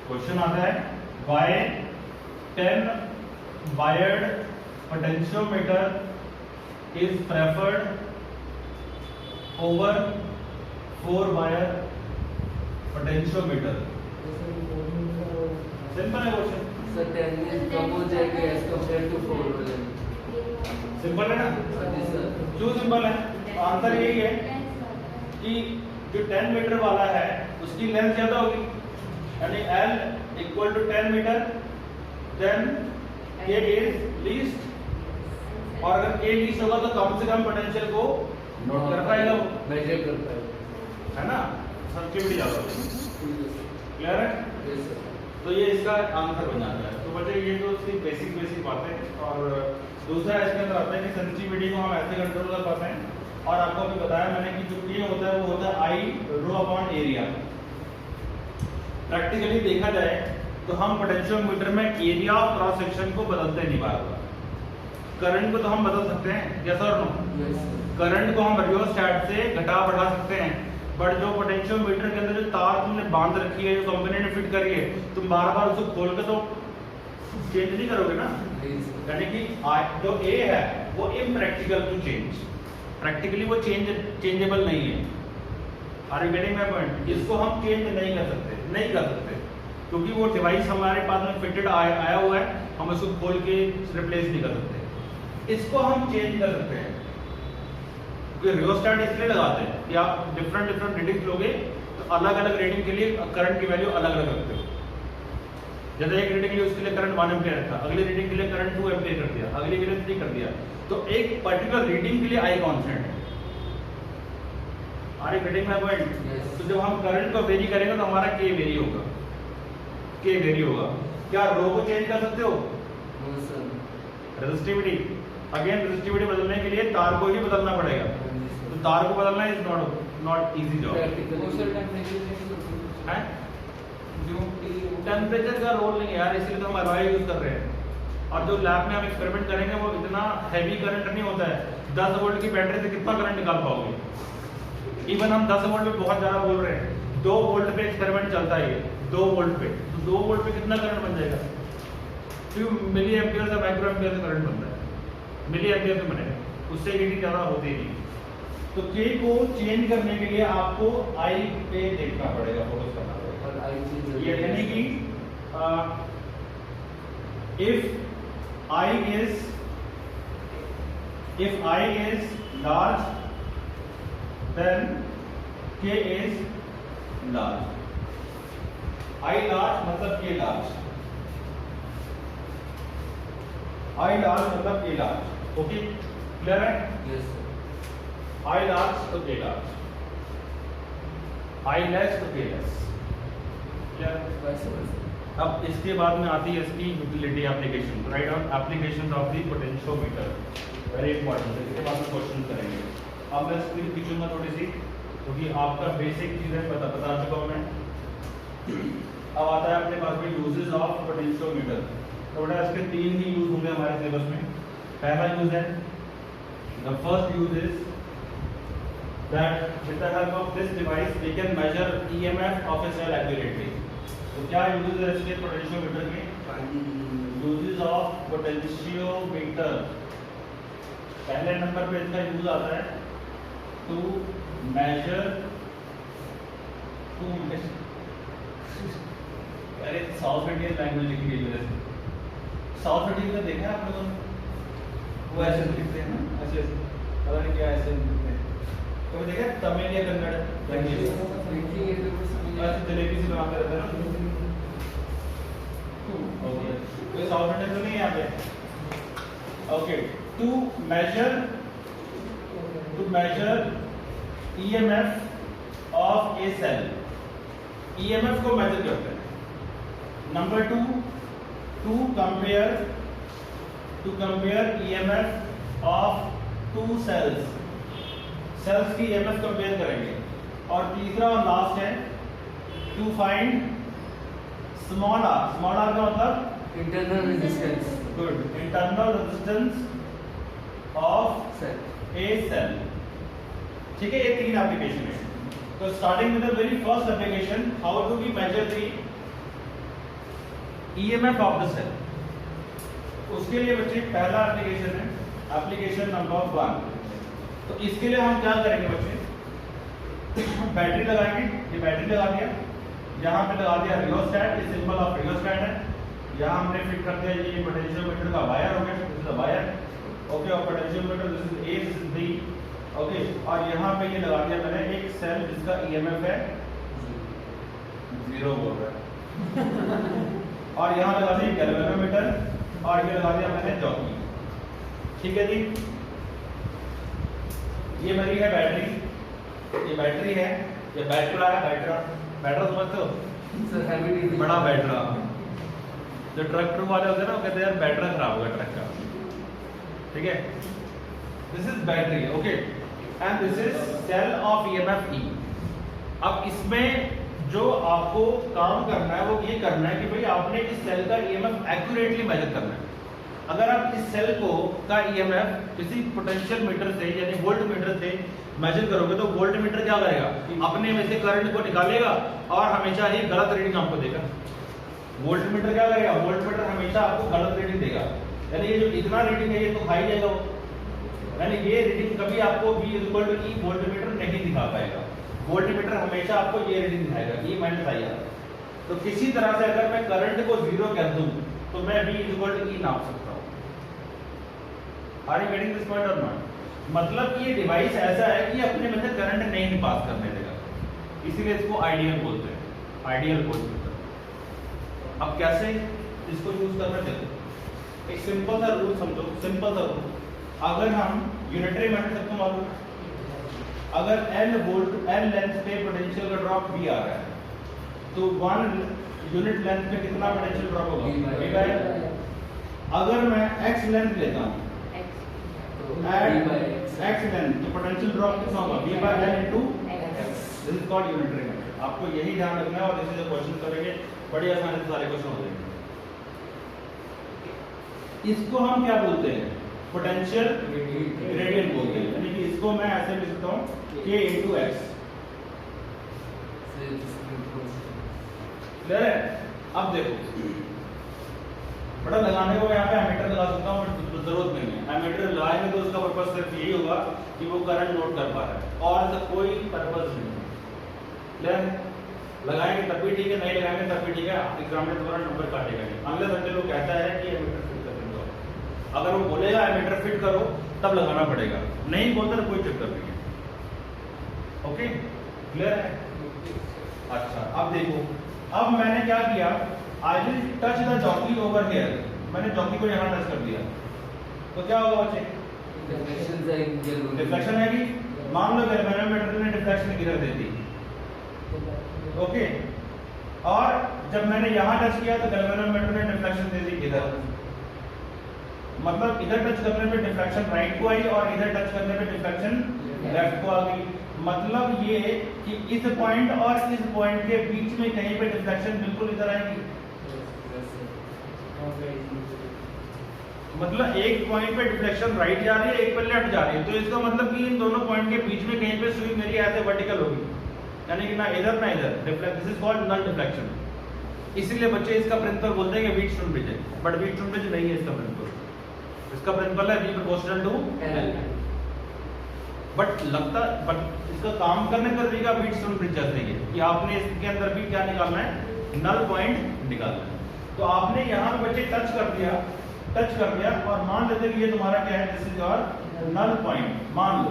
Question आता है why 10 wired potentiometer is preferred over 4 wire potentiometer. Simple है question, sir 10 कम हो जाएगी एज कंपेयर टू 4 हो जाएगी। Simple है ना? जी sir. क्यों सिंपल है? आंसर यही है कि जो 10 मीटर वाला है उसकी लेंथ ज्यादा होगी, यानी L equal to 10 meter, then K is least, और अगर K लीस्ट होगा तो कम से कम पोटेंशियल को नोट कर पाएगा वो, मेजर कर पाएगा, है ना? सेंसिटिविटी ज्यादा होगी। क्लियर है? Yes sir. तो ये इसका आंसर बन जाता है। तो बच्चे ये तो उसकी बेसिक बातें, और दूसरा इसके अंदर आता है कि सेंसिटिविटी को हम ऐसे कंट्रोल कर पाते हैं, और आपको अभी बताया मैंने कि जो ये होता है वो होता है I rho upon area. Practically देखा जाए तो हम पोटेंशियोमीटर में एरिया ऑफ क्रॉस सेक्शन को बदलते नहीं बार-बार। करंट को तो हम बदल सकते हैं, यस और नो? करंट को हम रियोस्टैट से घटा बढ़ा सकते हैं, बट जो पोटेंशियोमीटर के अंदर जो तार तुमने बांध रखी है, जो कंपनी ने फिट करी है, तुम बार-बार उसको खोल के तो चेंज नहीं करोगे ना। यानी कि जो A है वो इम्प्रैक्टिकल टू चेंज, प्रैक्टिकली वो चेंजेबल नहीं है। Are you getting my point? इसको हम चेंज नहीं कर सकते क्योंकि वो डिवाइस हमारे पास में फिटेड आया हुआ है, हम उसको खोल के रिप्लेस नहीं कर सकते। इसको हम चेंज कर सकते हैं, क्योंकि रियोस्टैट इसलिए लगाते हैं कि आप डिफरेंट रीडिंग लोगे तो अलग अलग रीडिंग के लिए करंट की वैल्यू अलग अलग रखते हो। जैसे एक रीडिंग के लिए उसके लिए करंट 1 एम्पीयर रखा, अगली रीडिंग के लिए करंट 2 एम्पीयर कर दिया, अगली के लिए 3 कर दिया, तो एक पर्टिकुलर रीडिंग के लिए I कांस्टेंट है। Are you getting my point? तो जब हम करंट को वेरी करेंगे तो हमारा K वेरी होगा, क्या रो को चेंज कर सकते हो? रेजिस्टिविटी, अगेन रेजिस्टिविटी बदलने के लिए तार को ही बदलना पड़ेगा, तो तार को बदलना इज नॉट इजी जॉब है। टेम्परेचर का रोल नहीं है यार, इसलिए तो हम अलॉय यूज कर रहे हैं, और जो लैब में हम एक्सपेरिमेंट करेंगे वो इतना हैवी करंट नहीं होता है। 10 वोल्ट की बैटरी से कितना करंट निकाल पाओगे? इवन हम 10 वोल्ट पे बहुत ज्यादा बोल रहे हैं, 2 वोल्ट पे एक्सपेरिमेंट चलता है ये, 2 वोल्ट पे, तो 2 वोल्ट पे कितना करंट बन जाएगा? फ्यू मिली एम्पियर से माइक्रो एम्पियर से करंट बनता है, मिली एम्पियर से बनेगा, उससे हीटिंग ज्यादा होती नहीं। तो K को चेंज करने के लिए आपको I पे देखना पड़ेगा, फोकस करना पड़ेगा। ये यानी कि if I is large then K is large। I large मतलब K large, I large मतलब K large। ओके, क्लियर है? Yes sir. आई लार्ज तो के लार्ज, आई लेस तो के लेस। वैसे वैसे अब इसके बाद में आती है इसकी utility application, write down application of the potentiometer, very important. इसके बाद में क्वेश्चन करेंगे। अब मैं स्क्रीन खींचूंगा थोड़ी सी, क्योंकि आपका बेसिक चीजें बता चुका हूं मैं। अब आता है अपने पास में यूजेस ऑफ पोटेंशियोमीटर। तो बेटा इसके 3 ही यूज होंगे हमारे सिलेबस में। पहला यूज है, the first use is that with the help of this device we can measure EMF of a cell accurately। तो क्या यूजेस है इसके पोटेंशियोमीटर में? यूजेस ऑफ पोटेंशियोमीटर, पहले नंबर पे इसका यूज आता है टू मेजर, अरे साउथ इंडियन लैंग्वेज लिखी गई है। साउथ इंडियन का देखा है आप लोगों ने? वो ऐसे लिखते हैं ना, ऐसे पता नहीं क्या ऐसे लिखते हैं। तो देखा तमिल या कन्नड़ लैंग्वेज ऐसे जलेबी से बनाते रहते हैं ना। ओके, तो साउथ इंडियन तो नहीं है यहाँ पे। Okay, to measure EMF of a cell, EMF को मेजर करते हैं। Number 2, to compare EMF of 2 cells की EMF कंपेयर करेंगे। और तीसरा और लास्ट है to find small r। Small r का मतलब internal resistance, good, internal resistance of a cell. ठीक है, ये 3 एप्लीकेशन है। तो starting with the very first application, how do we measure the EMF of the cell. उसके लिए बच्चे पहला एप्लीकेशन है एप्लीकेशन नंबर 1। तो इसके लिए हम क्या करेंगे बच्चे, बैटरी लगाएंगे। ये बैटरी लगा दिया, यहाँ पे लगा दिया रियोस्टैट, ये सिंबल ऑफ रियोस्टैट है। यहाँ हमने फिट कर दिया ये पोटेंशियोमीटर का वायर हो गया, this is the wire. Okay, और potentiometer this is A, this is B। Okay, और यहाँ पे ये लगा दिया मैंने एक सेल जिसका EMF है 0 बोल रहा है। और यहाँ लगा दिया गैल्वेनोमीटर, और ये लगा दिया मैंने जॉकी। ठीक है जी, ये मेरी है बैटरी, ये बैटरी है, ये बैटरा है। बैटरा समझते हो सर? हैवी ड्यूटी बड़ा बैटरा, जो ट्रक वाले होते हैं ना, वो कहते हैं यार बैटरा खराब होगा ट्रक का। ठीक है, this is battery, okay, and this is cell of EMF E। अब इसमें जो आपको काम करना है वो ये करना है कि भाई आपने इस सेल का EMF एक्यूरेटली मेजर करना है। अगर आप इस सेल को का EMF किसी पोटेंशियल मीटर से यानी वोल्ट मीटर से मेजर करोगे तो वोल्ट मीटर क्या करेगा, अपने में से करंट को निकालेगा और हमेशा ही गलत रीडिंग आपको देगा। वोल्ट मीटर क्या करेगा, वोल्ट मीटर हमेशा आपको गलत रीडिंग देगा। यानी ये जो इतना रीडिंग है ये तो हाई जाएगा वो, यानी ये रीडिंग कभी आपको V = E वोल्ट मीटर नहीं दिखा पाएगा। वोल्ट मीटर हमेशा आपको ये रीडिंग दिखाएगा, E - I R। तो किसी तरह से अगर मैं करंट को 0 कर दूं तो मैं V = E नाप सकता हूं। Are you getting this point और नॉट? मतलब कि ये डिवाइस ऐसा है कि अपने में से करंट नहीं पास करने देगा, इसीलिए इसको आइडियल बोलते हैं, आइडियल वोल्टमीटर। अब कैसे इसको यूज करना, देखो एक सिंपल सा रूल समझो, सिंपल सा रूल। अगर हम यूनिटरी मेथड सबको मालूम, अगर L लेंथ पे पोटेंशियल का ड्रॉप V आ रहा है तो 1 यूनिट लेंथ पे कितना पोटेंशियल ड्रॉप होगा, V/L। अगर मैं x लेंथ लेता हूं, x लेंथ, तो पोटेंशियल ड्रॉप कितना होगा, V/L * x। This is called unitary method. आपको यही ध्यान रखना है और इसे जो क्वेश्चन करेंगे बड़ी आसानी से सारे क्वेश्चन हो जाएंगे। इसको हम क्या बोलते हैं, पोटेंशियल ग्रेडियंट बोलते हैं। यानी कि इसको मैं ऐसे लिख सकता हूं K * x। क्लियर है? अब देखो बड़ा लगाने को यहाँ पे एमीटर लगा सकता हूँ, बट जरूरत नहीं है। एमीटर लगाएंगे तो उसका पर्पस सिर्फ यही होगा कि वो करंट नोट कर पा रहा है, और इसका कोई पर्पस नहीं है। क्लियर? लगाएंगे तब भी ठीक है, नहीं लगाएंगे तब भी ठीक है, एग्जामिनर द्वारा नंबर काटेगा नहीं। अगले घंटे लोग कहता है कि एमीटर फिट कर दो, अगर वो बोलेगा एमीटर फिट करो तब लगाना पड़ेगा, नहीं बोलता तो कोई चक्कर नहीं है। ओके, क्लियर है? अच्छा, अब देखो, अब मैंने क्या किया, I will touch the jockey over here. मैंने जॉकी को यहाँ टच कर दिया तो क्या होगा बच्चे, डिफ्लेक्शन डिफ्लेक्शन है कि मान लो गैल्वेनोमीटर ने डिफ्लेक्शन किधर दे दी, ओके, और जब मैंने यहाँ टच किया तो गैल्वेनोमीटर ने डिफ्लेक्शन दे दी इधर, मतलब इधर टच करने पे डिफ्लेक्शन राइट को आई और इधर टच करने पे डिफ्लेक्शन लेफ्ट को आ गई। मतलब ये कि इस पॉइंट और इस पॉइंट के बीच में कहीं पे डिफ्लेक्शन बिल्कुल इधर आएगी। मतलब एक पॉइंट पे डिफ्लेक्शन राइट जा रही है, एक पे लेफ्ट जा रही है, तो इसका मतलब कि इन दोनों पॉइंट के बीच में कहीं पे सुई मेरी ऐसे वर्टिकल होगी, यानी कि ना इधर ना इधर। This is called null deflection. इसीलिए बच्चे इसका प्रिंसिपल बोलते हैं कि व्हीटस्टोन ब्रिज है, बट व्हीटस्टोन ब्रिज नहीं है इसका प्रिंसिपल। इसका प्रिंसिपल है V proportional to L, but इसका काम करने का तरीका व्हीटस्टोन ब्रिज जैसे ही है कि आपने इसके अंदर भी क्या निकालना है, नल पॉइंट निकालना है। तो आपने यहाँ पे बच्चे टच कर दिया और मान लेते कि ये तुम्हारा क्या है, this is your null point. मान लो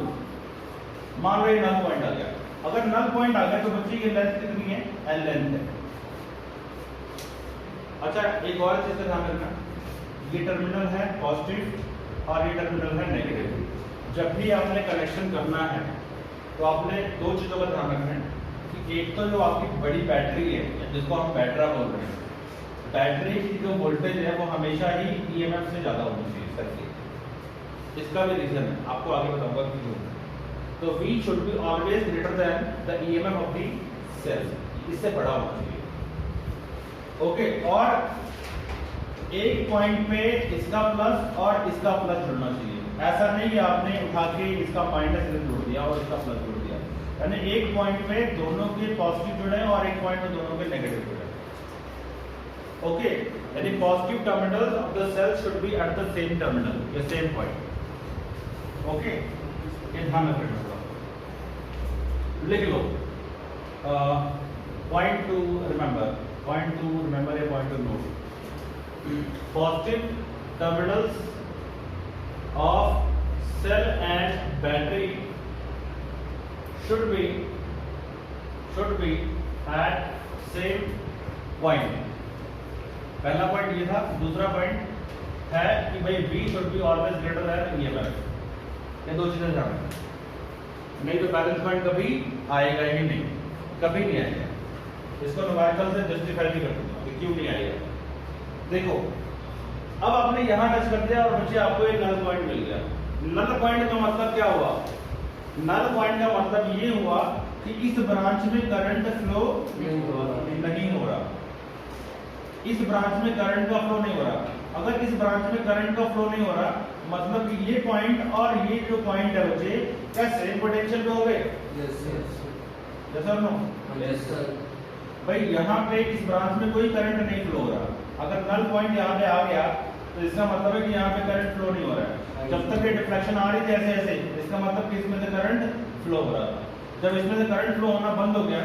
ये नल पॉइंट आ गया। अगर नल पॉइंट आ गया तो बच्चे ये लेंथ कितनी है, L लेंथ है। अच्छा, एक और चीज का ध्यान रखना, ये टर्मिनल है पॉजिटिव और ये टर्मिनल है नेगेटिव। जब भी आपने कनेक्शन करना है तो आपने दो चीजों का ध्यान रखना है कि एक तो जो आपकी बड़ी बैटरी है जिसको हम बैटरा बोल रहे हैं, बैटरी की जो वोल्टेज है वो हमेशा ही EMF से ज्यादा होनी चाहिए इसका। इसका भी रीजन है, आपको आगे बताऊंगा कि क्यों। तो V should be always greater than the EMF of the cell, इससे बड़ा होना चाहिए, ओके। और एक पॉइंट पे इसका प्लस और इसका प्लस जुड़ना चाहिए। ऐसा नहीं कि आपने उठा के इसका माइनस जोड़ दिया और इसका प्लस जोड़ दिया, यानी एक पॉइंट पे दोनों के पॉजिटिव जुड़े और एक पॉइंट पे दोनों के नेगेटिव जुड़े, ओके। यानी positive terminals of the cell should be at the same terminal, the same point, okay. ये ध्यान रखना, लिख लो point to remember, point to remember, a point to note. Positive terminals of cell and battery should be at same point। पहला point ये था। दूसरा point है कि भाई V should be always greater than EMF। ये दो चीजें ध्यान रखना, नहीं तो बैलेंस पॉइंट कभी आएगा ही नहीं, कभी नहीं आएगा। इसको न्यूमेरिकल से जस्टिफाई भी कर दूंगा कि क्यों नहीं आएगा। देखो, अब आपने यहां टच कर दिया और बच्चे आपको एक नल पॉइंट मिल गया। नल पॉइंट का मतलब क्या हुआ, नल पॉइंट का मतलब ये हुआ कि इस ब्रांच में करंट फ्लो नहीं हो रहा, इस ब्रांच में करंट का फ्लो नहीं हो रहा। अगर इस ब्रांच में करंट का फ्लो नहीं हो रहा, मतलब कि ये पॉइंट और ये जो पॉइंट है बच्चे क्या सेम पोटेंशियल पे हो गए? यस और नो? Yes sir. भाई यहाँ पे इस ब्रांच में कोई करंट नहीं फ्लो हो रहा। अगर नल पॉइंट यहाँ पे आ गया तो इसका मतलब है कि यहाँ पे करंट फ्लो नहीं हो रहा है। जब तक ये डिफ्लेक्शन आ रही थी ऐसे ऐसे, इसका मतलब कि इसमें से करंट फ्लो हो रहा था। जब इसमें से करंट फ्लो होना बंद हो गया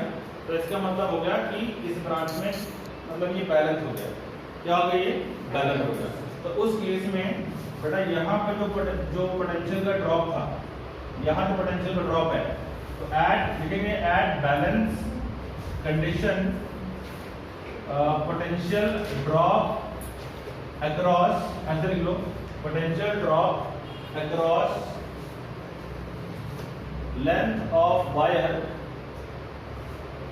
तो इसका मतलब हो गया कि इस ब्रांच में मतलब ये बैलेंस हो गया। क्या हो गया? ये बैलेंस हो गया। तो उस केस में बेटा यहाँ पे जो पोटेंशियल का ड्रॉप था, यहाँ जो पोटेंशियल का ड्रॉप है, तो एट लिखेंगे at balance condition potential drop across, ऐसे लिख लो, potential drop across length of wire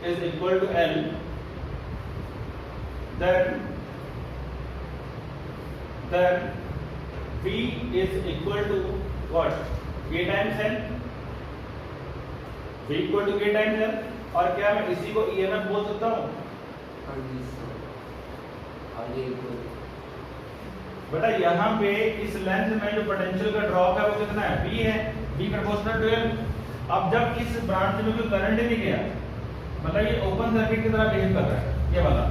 is equal to L, then V is equal to what? K times L, V equal to K times L। और क्या मैं इसी को EMF बोल सकता हूँ? बेटा यहाँ पे इस लेंथ में जो पोटेंशियल का ड्रॉप है वो कितना है? V है, V प्रोपोर्शनल टू L। अब जब इस ब्रांच में कोई करंट ही नहीं गया, मतलब ये ओपन सर्किट की तरह बिहेव कर रहा है ये वाला,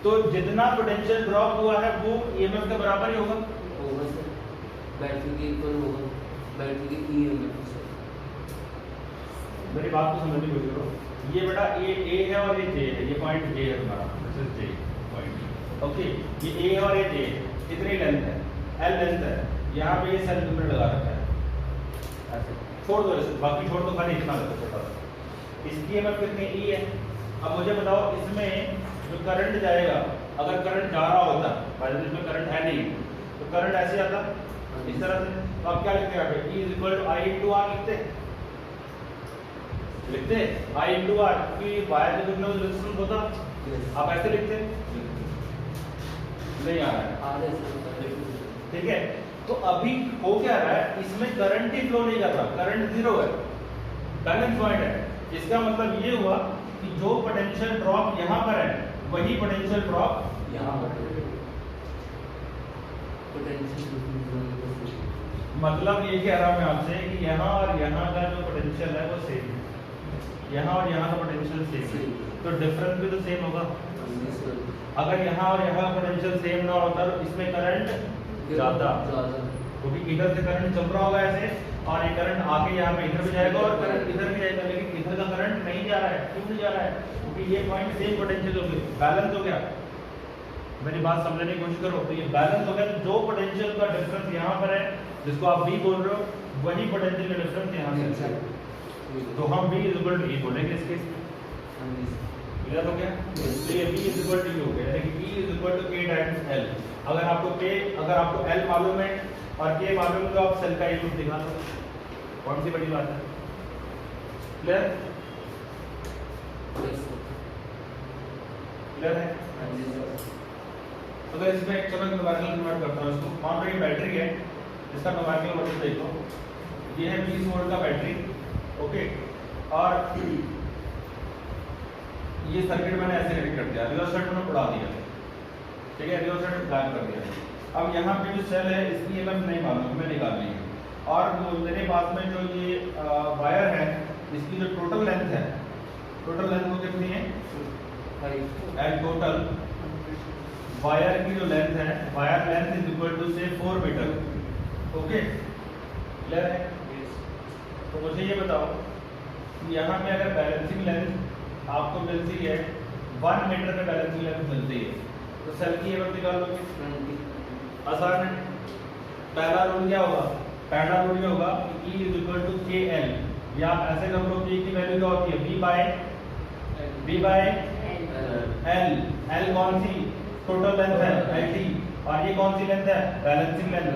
तो जितना पोटेंशियल ड्रॉप हुआ है वो EMF के बराबर ही होगा। बैटरी के इक्वल होगा, बैटरी के EMF से। मेरी बात को समझने की कोशिश करो। ये बेटा ये A है और ये J है, ये पॉइंट A है तुम्हारा, this is J point, okay. ये A और ये J, कितनी लेंथ है? L लेंथ है। यहाँ पे ये सेल तुमने लगा रखा है, ऐसे छोड़ दो इसे, बाकी छोड़ दो, खाली इतना लगता छोटा सा। इसकी EMF कितनी E है। अब मुझे बताओ इसमें जो करंट जाएगा, अगर करंट जा रहा होता, इसमें करंट है नहीं तो करंट ऐसे आता, इस तरह से। तो आप क्या लिखते हैं E is equal to I into R लिखते आई इंटू आर, क्योंकि वायर के कितना रेजिस्टेंस होता, आप ऐसे लिखते नहीं आ रहा है, ठीक है। तो अभी हो क्या रहा है, इसमें करंट ही फ्लो नहीं कर रहा, करंट जीरो है, बैलेंस पॉइंट है। इसका मतलब ये हुआ कि जो पोटेंशियल ड्रॉप यहाँ पर है वही पोटेंशियल ड्रॉप यहाँ पर है। मतलब ये कह रहा हूं मैं आपसे कि यहाँ और यहाँ का जो पोटेंशियल है वो सेम है, यहाँ और यहाँ का पोटेंशियल सेम है, तो डिफरेंस भी तो सेम होगा। अगर यहाँ और यहाँ का पोटेंशियल सेम ना होता तो इसमें करंट ज्यादा, क्योंकि इधर से करंट चल रहा होगा ऐसे, और ये करंट आके यहाँ पे इधर भी जाएगा और करंट इधर भी जाएगा, लेकिन इधर का करंट नहीं जा रहा है। क्यों नहीं जा रहा है? क्योंकि ये पॉइंट सेम पोटेंशियल हो गया, बैलेंस हो गया। मेरी बात समझने की कोशिश करो, तो ये बैलेंस हो गया। तो जो पोटेंशियल का डिफरेंस यहाँ पर है, जिसको आप B बोल रहे हो, वही पोटेंशियल का डिफरेंस यहाँ से है। तो हम B is equal to E बोलेंगे इस केस में। क्लियर हो गया? तो ये B is equal to E हो गया, यानी कि E is equal to K times L। अगर आपको L मालूम है और K मालूम है तो आप सेल का यूज दिखा दो, कौन सी बड़ी बात है। क्लियर? क्लियर है? अगर इसमें एक चलो न्यूमेरिकल कन्वर्ट करता हूँ इसको। मान लो ये बैटरी है, इसका न्यूमेरिकल वर्जन देखो, ये है 20 वोल्ट का बैटरी, ओके। और ये सर्किट मैंने ऐसे कनेक्ट कर दिया, रियोस्टेट मैंने उड़ा दिया, ठीक है, रियोस्टेट गायब कर दिया। अब यहाँ पे जो सेल है इसकी EMF नहीं मालूम, हमें निकालनी है। और मेरे पास में जो ये वायर है, इसकी जो टोटल लेंथ है, टोटल लेंथ वो कितनी है? एंड टोटल वायर की जो लेंथ है, wire length is equal to say 4 metre, okay. Clear है? तो मुझे ये बताओ कि यहाँ पे अगर बैलेंसिंग लेंथ आपको मिलती है 1 मीटर का बैलेंसिंग लेंथ मिलती है, तो सेल की EMF निकाल लोगे, आसान है। पहला रूल क्या होगा? पहला रूल ये होगा कि E is equal to KL, या आप ऐसे कर लो कि की वैल्यू क्या होती है? B bye L। L कौन सी? टोटल लेंथ है LT, और ये कौन सी लेंथ है? Balancing length.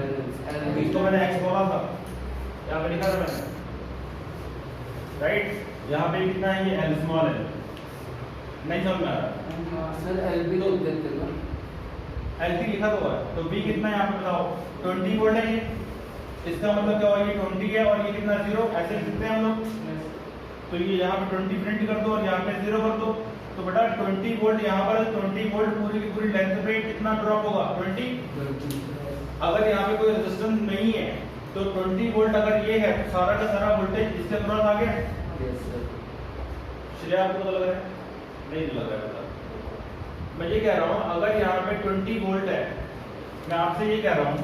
इसको मैंने X बोला था, यहाँ पे लिखा था मैंने, राइट। यहाँ पे कितना है? ये L स्मॉल है, नहीं समझ में आ रहा सर LB तो उधर चलना, LT लिखा तो है, तो B कितना है यहाँ पे बताओ? 20 वोल्ट है ये, इसका मतलब क्या हुआ? ये 20 है और ये कितना? 0। ऐसे लिख सकते हैं हम लोग। तो ये यहाँ पे 20 प्रिंट कर दो और यहाँ पे 0 कर दो, तो बेटा 20 वोल्ट यहाँ पर, 20 वोल्ट पूरी की पूरी लेंथ पे कितना ड्रॉप होगा? 20। अगर यहाँ पे कोई रेजिस्टेंस नहीं है तो 20 वोल्ट अगर ये है तो सारा का सारा वोल्टेज इसके अक्रॉस आ गया। श्रेया आपको पता लग रहा है? नहीं लग रहा है पता। मैं ये कह रहा हूँ अगर यहाँ पे 20 वोल्ट है, मैं आपसे ये कह रहा हूँ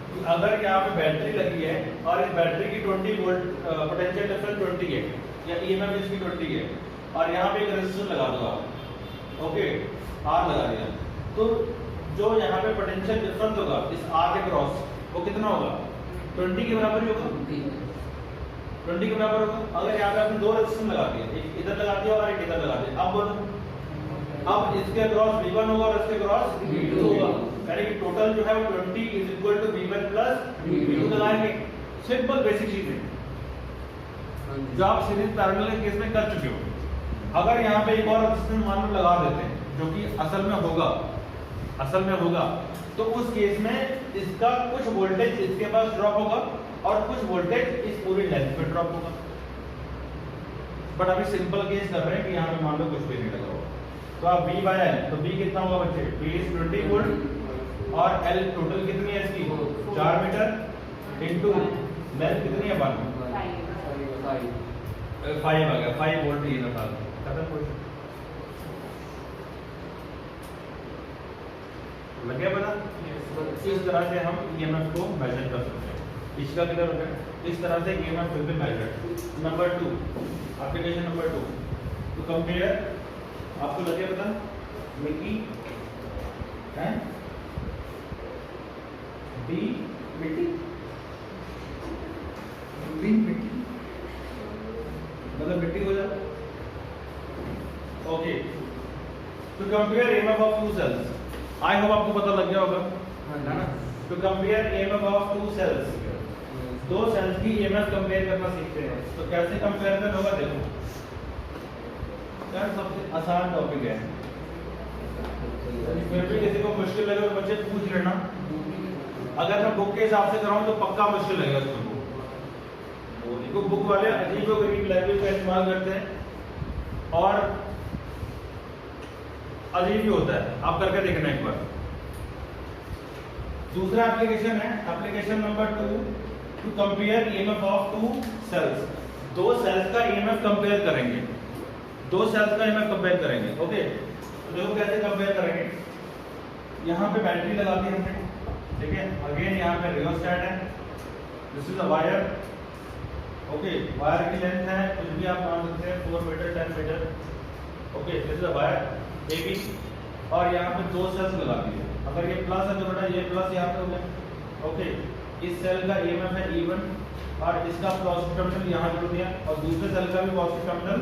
कि अगर यहाँ पे बैटरी लगी है और इस बैटरी की 20 वोल्ट पोटेंशियल डिफरेंस 20 है या EMF इसकी 20 है, और यहाँ पे एक रेजिस्टेंस लगा दो आप, ओके, R लगा दिया, तो जो यहाँ पे पोटेंशियल डिफरेंस होगा इस R के क्रॉस वो कितना होगा? 20 के बराबर ही होगा, 20 के बराबर होगा। अगर यहाँ पे आपने दो रेजिस्टेंस लगा दिए, एक इधर लगा दिया और एक इधर लगा दिया, अब बोलो, अब इसके क्रॉस V1 होगा और इसके क्रॉस V2 होगा, यानी कि टोटल जो है वो 20 is equal to V1 plus V2 लगाएंगे। सिंपल बेसिक चीज है जो आप सीरीज पैरेलल के केस में कर चुके हो। अगर यहाँ पे एक और रेजिस्टेंस मान लो लगा देते हैं, जो कि असल में होगा, तो उस केस में इसका कुछ वोल्टेज इसके पास ड्रॉप होगा और कुछ वोल्टेज इस पूरी लेंथ पे ड्रॉप होगा। बट अभी सिंपल केस कर रहे हैं कि यहाँ पे मान लो कुछ भी नहीं लगा होगा, तो आप B बाय L, तो B कितना होगा बच्चे? B इज 20 वोल्ट और L टोटल कितनी है इसकी? 4 मीटर इंटू लेंथ कितनी है? 5 आ गया, 5 वोल्ट ये निकाल खत्म क्वेश्चन। लग गया पता? इस तरह से हम EMF को मेजर कर सकते हैं। इसका क्लियर हो गया? इस तरह से EMF will be measured. Number 2, application number 2, to compare, आपको लगे पता मिट्टी है, बी मिट्टी, बी मिट्टी मतलब मिट्टी हो जाता, okay. To compare EMF of two cells, I hope आपको पता लग गया होगा, है ना? To compare EMF of two cells, दो सेल्स की ईएमएफ कंपेयर करना सीखते हैं। तो कैसे कंपेरिजन होगा देखो यार, सबसे आसान टॉपिक है, फिर भी किसी को मुश्किल लगे तो बच्चे पूछ लेना। अगर मैं बुक के हिसाब से कराऊं तो पक्का मुश्किल लगेगा तुमको, देखो बुक वाले अजीब गरीब लैंग्वेज का इस्तेमाल करते हैं और अजीब ही होता है। आप करके देखना एक बार। दूसरा एप्लीकेशन है, application number 2, to compare EMF of two cells, दो सेल्स का ईएमएफ कंपेयर करेंगे, दो सेल्स का ईएमएफ कंपेयर करेंगे। ओके, तो देखो कैसे कंपेयर करेंगे। यहाँ पे बैटरी लगा दी हमने, ठीक है, अगेन यहाँ पे रियोस्टेट है, this is a wire. Okay, wire की लेंथ है कुछ भी आप मान सकते हैं 4 meter 10 meter. Okay, this is a wire A B, और यहाँ पे दो सेल्स लगा दिए। अगर ये प्लस है तो बेटा ये प्लस यहाँ पे हो गया। ओके, इस सेल का ईएमएफ है E1 और इसका पॉजिटिव टर्मिनल यहाँ जोड़ दिया और दूसरे सेल का भी पॉजिटिव टर्मिनल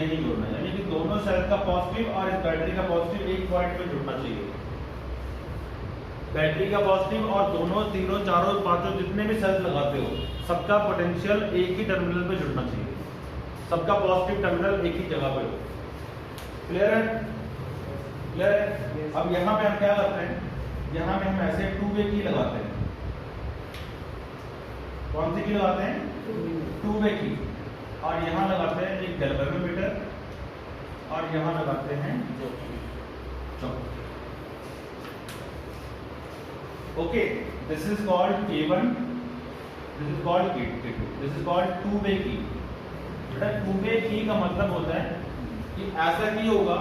यही जोड़ना है, यानी कि दोनों सेल का पॉजिटिव और इस बैटरी का पॉजिटिव एक पॉइंट पे जुड़ना चाहिए। बैटरी का पॉजिटिव और दोनों तीनों चारों पांचों जितने भी सेल्स लगाते हो सबका पोटेंशियल एक ही टर्मिनल पे जुड़ना चाहिए, सबका पॉजिटिव टर्मिनल एक ही जगह पे हो। क्लियर है? क्लियर है? अब यहाँ पे हम क्या करते हैं, यहाँ पे हम ऐसे 2 वे की लगाते हैं। कौन सी की लगाते हैं? 2 वे की। और यहाँ लगाते हैं एक गैल्वेनोमीटर और यहाँ लगाते हैं चौक। Okay, this is called K1, this is called K2, this is called 2 way key. बेटा 2 वे की का मतलब होता है कि ऐसा की होगा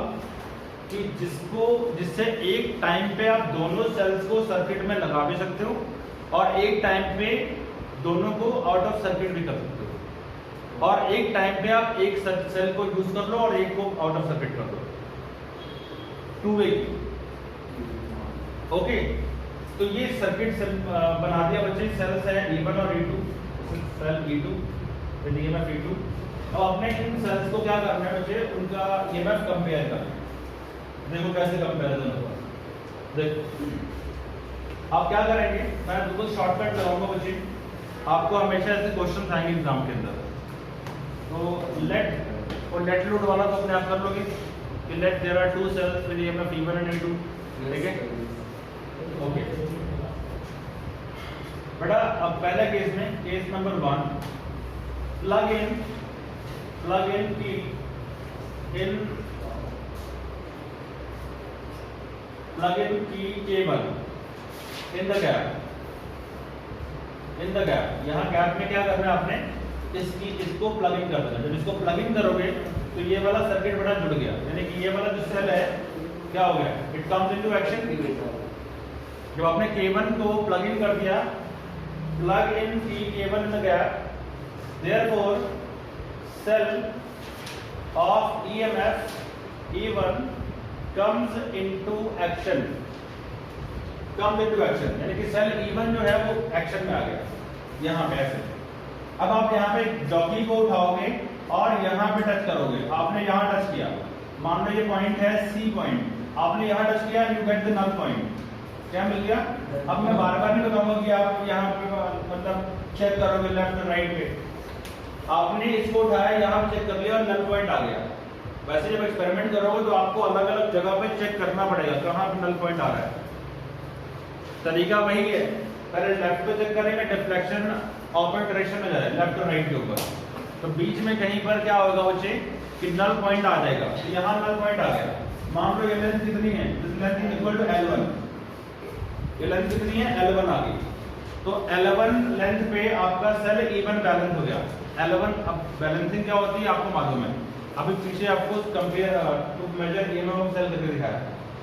कि जिससे एक टाइम पे आप दोनों सेल्स को सर्किट में लगा भी सकते हो और एक टाइम पे दोनों को आउट ऑफ सर्किट भी कर सकते हो, और एक टाइम पे आप एक सेल को यूज कर लो और एक को आउट ऑफ सर्किट कर दो। 2 वे की। ओके, तो ये सर्किट बना दिया बच्चे। सेल्स है E1 और E2, cell E2 with EMF E2। अब अपने इन सेल्स को क्या करना है बच्चे, उनका ईएमएफ कंपेयर करना है। देखो कैसे कंपैरिजन होगा। देखो आप क्या करेंगे, मैं बिल्कुल शॉर्टकट लगाऊंगा बच्चे, आपको हमेशा ऐसे क्वेश्चन आएंगे एग्जाम के अंदर। तो लेट और लेट लोड वाला तो अपने आप कर लोगे कि let there are 2 cells with EMF E1 and E2, ठीक है। ओके बेटा, अब पहले केस में, केस नंबर 1, प्लग इन की plug in key cable in the gap, यहाँ गैप में क्या करना है आपने, इसको प्लग इन कर देना। जब इसको प्लग इन करोगे तो ये वाला सर्किट बड़ा जुड़ गया, यानी कि ये वाला जो सेल है क्या हो गया, इट कम्स इनटू एक्शन। जब आपने केबल को प्लग इन कर दिया, प्लग इन की cable in the gap, therefore cell of EMF E1 comes into action, यानी कि सेल E1 जो है वो एक्शन में आ गया यहाँ पे ऐसे। अब आप यहाँ पे जॉकी को उठाओगे और यहाँ पे टच करोगे। आपने यहाँ टच किया, मान लो ये पॉइंट है C पॉइंट, आपने यहाँ टच किया, you get the null point. क्या मिल गया? अब मैं बार बार नहीं बताऊंगा कि आप यहाँ पे मतलब चेक करोगे लेफ्ट राइट पे। आपने इसको उठाया, यहाँ पे चेक कर लिया और नल पॉइंट आ गया। वैसे जब एक्सपेरिमेंट करोगे तो आपको अलग अलग जगह पे चेक करना पड़ेगा कहाँ पे नल पॉइंट आ रहा है। तरीका वही है, पहले लेफ्ट पे चेक करेंगे, डिफ्लेक्शन ऑपोजिट डायरेक्शन में जाए लेफ्ट और राइट के ऊपर, तो बीच में कहीं पर क्या होगा बच्चे कि नल पॉइंट आ जाएगा। तो यहाँ नल पॉइंट आ गया। मान लो ये लेंथ कितनी है, this length is equal to L1, ये लेंथ कितनी है, L1 आ गई। तो L1 लेंथ पे आपका सेल E1 बैलेंस हो गया। L1, अब बैलेंसिंग क्या होती है आपको मालूम है, अभी पीछे आपको compare to measure EMF of cell करके दिखाया,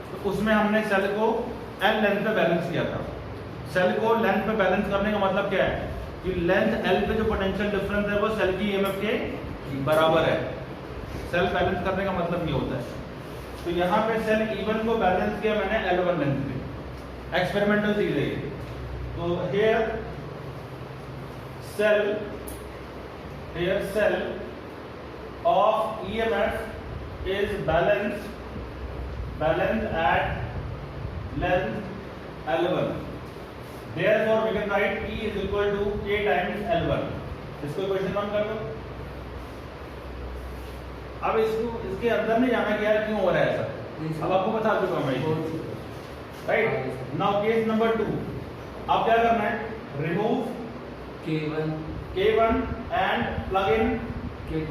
तो उसमें हमने सेल को L लेंथ पे बैलेंस किया था। सेल को लेंथ पे बैलेंस करने का मतलब क्या है कि लेंथ L पे जो पोटेंशियल डिफरेंस है वो सेल की ईएमएफ के बराबर है। सेल बैलेंस करने का मतलब ये होता है। तो यहाँ पे सेल E1 को बैलेंस किया मैंने L1 लेंथ पे, एक्सपेरिमेंटल चीज है ये। तो here cell of EMF is balanced at length L1, Therefore we can write E is equal to K times L1. इसको क्वेश्चन 1 कर दो। अब इसको इसके अंदर नहीं जाना कि यार क्यों हो रहा है ऐसा, अब आपको बता चुका मैं, राइट। नाउ केस नंबर 2, अब क्या करना है, remove K1 and plug in K2.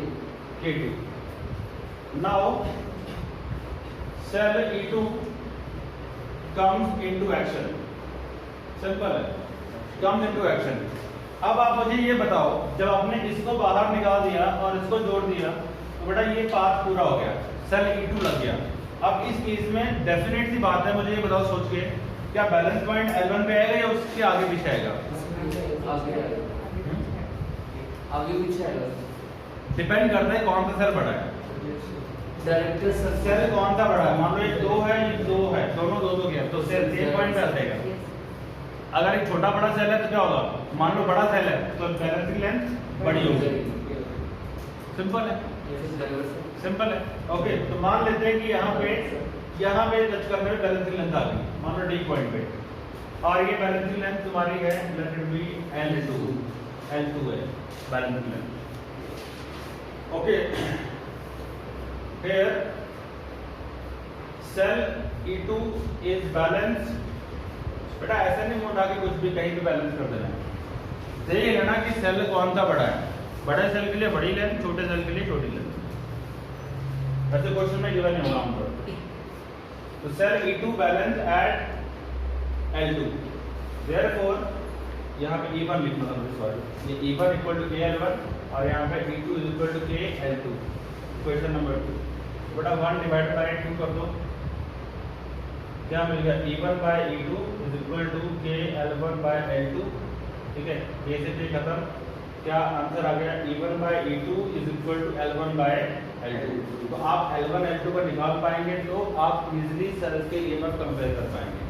Now cell E2 comes into action, simple है, comes into action। अब आप मुझे ये बताओ, जब आपने इसको बाहर निकाल दिया और इसको जोड़ दिया तो बेटा ये पाथ पूरा हो गया, सेल E2 लग गया। अब इस केस में डेफिनेट सी बात है, मुझे ये बताओ सोच के, क्या बैलेंस पॉइंट L1 पे आएगा या उसके आगे पीछे आएगा? आगे पीछे आएगा, डिपेंड करता है कौन सा सेल बड़ा है। डायरेक्टर सेल कौन सा बड़ा है, मान लो एक 2 है, ये 2 है, दोनों 2 गया तो सेल सेम पॉइंट पे आ जाएगा। अगर एक छोटा बड़ा सेल है तो क्या होगा, मान लो बड़ा सेल है तो बैलेंसिंग लेंथ बड़ी होगी। सिंपल है, सिंपल है। ओके, तो मान लेते हैं कि यहाँ पे टच करने में बैलेंसिंग लेंथ आ गई, मान लो डी पॉइंट पे, और ये बैलेंसिंग लेंथ तुम्हारी है, लेट इट बी L2 है balancing length. Okay, here cell E2 is balanced। बेटा ऐसे नहीं उठा के कुछ भी कहीं भी बैलेंस कर देना है, देख लेना कि सेल कौन सा बड़ा है, बड़े सेल के लिए बड़ी लेंथ, छोटे सेल के लिए छोटी लेंथ। ऐसे क्वेश्चन में गिवन नहीं होगा हमको। तो cell E2 balance eight L2, therefore यहाँ पे E1 लिखना था, सॉरी, ये E1 इक्वल टू KL1 और यहाँ पे E2 is equal to KL2। Question number 2, बेटा 1 डिवाइडेड बाय 2 कर दो, क्या मिल गया, E1 by E2 is equal to KL1 by L2। ठीक है, ये से ये खत्म, क्या आंसर आ गया, E1 by E2 is equal to L1 by L2। तो आप L1 L2 को निकाल पाएंगे तो आप इजीली सेल्स के EMF कंपेयर कर पाएंगे।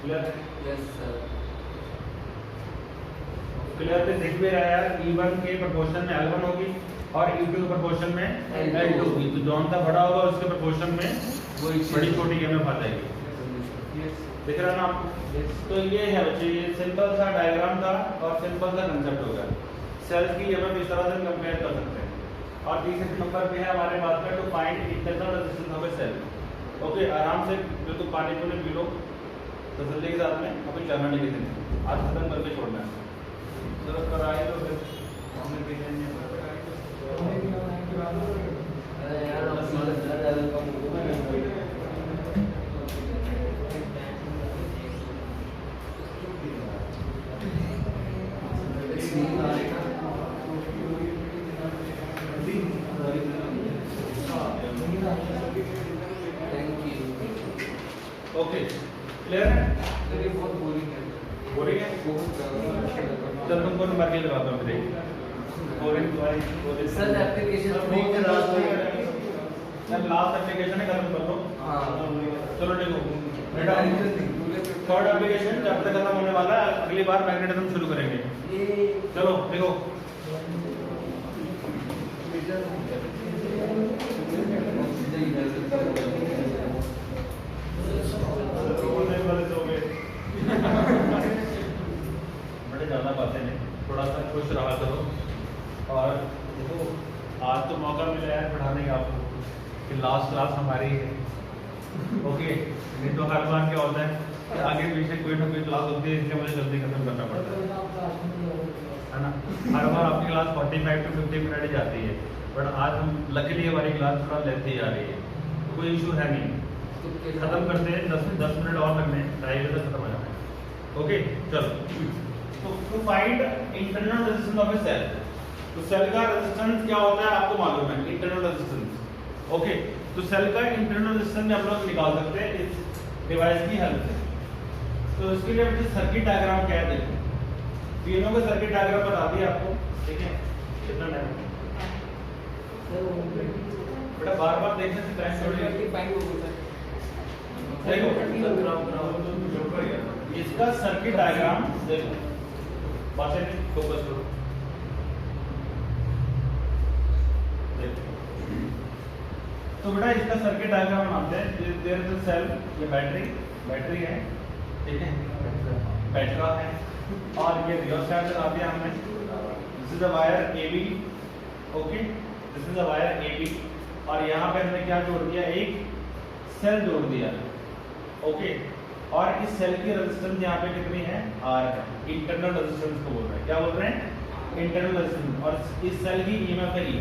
क्लियर है? यस सर, क्लियर से दिख भी रहा है यार, E1 के प्रोपोर्शन में L1 होगी और E2 के प्रोपोर्शन में L2 होगी, तो जौन सा बड़ा होगा उसके प्रोपोर्शन में वो बड़ी छोटी EMF आ जाएगी। दिख रहा है ना आपको? तो ये है बच्चे, ये सिंपल सा डायग्राम था और सिंपल सा कंसेप्ट होगा, सेल्स की EMF इस तरह से कंपेयर कर सकते हैं। और तीसरे नंबर पे है हमारे पास में to find internal resistance of a cell. Okay, आराम से बिल्कुल पानी पूरी पी लो तसल्ली के साथ में, अभी चलना नहीं किसी आज खत्म करके छोड़ना है। चलो कराए तो फिर हमने पी लेंगे ओके, क्लियर है? बहुत बोरिंग है, बोरिंग है? चल तुमको नंबर के लगाता हूँ फिर boring sir application last application है, खत्म कर लो। हाँ, चलो देखो बेटा, थर्ड एप्लीकेशन जब तक खत्म होने वाला है, अगली बार मैग्नेटिज्म शुरू करेंगे। चलो देखो, बड़े ज़्यादा बातें नहीं, थोड़ा सा खुश रहा करो। और देखो आज तो मौका मिला है पढ़ाने का आपको कि लास्ट क्लास हमारी है। ओके, नहीं तो हर बार क्या होता है कि आगे पीछे कोई ना कोई क्लास होती है, इसलिए मुझे जल्दी खत्म करना पड़ता है ना। हर बार आपकी क्लास 45 to 50 मिनट ही जाती है, बट आज हम लकीली हमारी क्लास थोड़ा लेंथी आ रही है, तो कोई इशू है नहीं, खत्म करते हैं, 10 मिनट और लगने, 2:30 बजे तक खत्म हो जाना है। ओके चलो, तो to find internal resistance of a cell, तो सेल का रेजिस्टेंस क्या होता है आपको मालूम है, इंटरनल रेजिस्टेंस। ओके, तो सेल का इंटरनल रेजिस्टेंस हम लोग निकाल सकते हैं इस डिवाइस की हेल्प से। तो इसके लिए मुझे सर्किट डायग्राम क्या है, देखो तीनों का सर्किट डायग्राम बता दिया आपको, ठीक है? कितना टाइम बेटा बार-बार देखने से टाइम थोड़ी देखो, इसका सर्किट डायग्राम देखो, पासे में फोकस करो, देखो। तो बेटा इसका सर्किट डायग्राम बनाते हैं। देयर इज अ सेल, ये बैटरी है, ठीक है, पेट्रा है, और ये रियोस्टेट लगा दिया हमने। This is a wire AB, okay, this is a wire AB, और यहाँ पे हमने क्या जोड़ दिया, एक सेल जोड़ दिया, ओके। और इस सेल की रेजिस्टेंस यहाँ पे कितनी है, R है, इंटरनल रेजिस्टेंस को बोल रहे हैं, क्या बोल रहे हैं, इंटरनल रेजिस्टेंस। और इस सेल की EMF है E,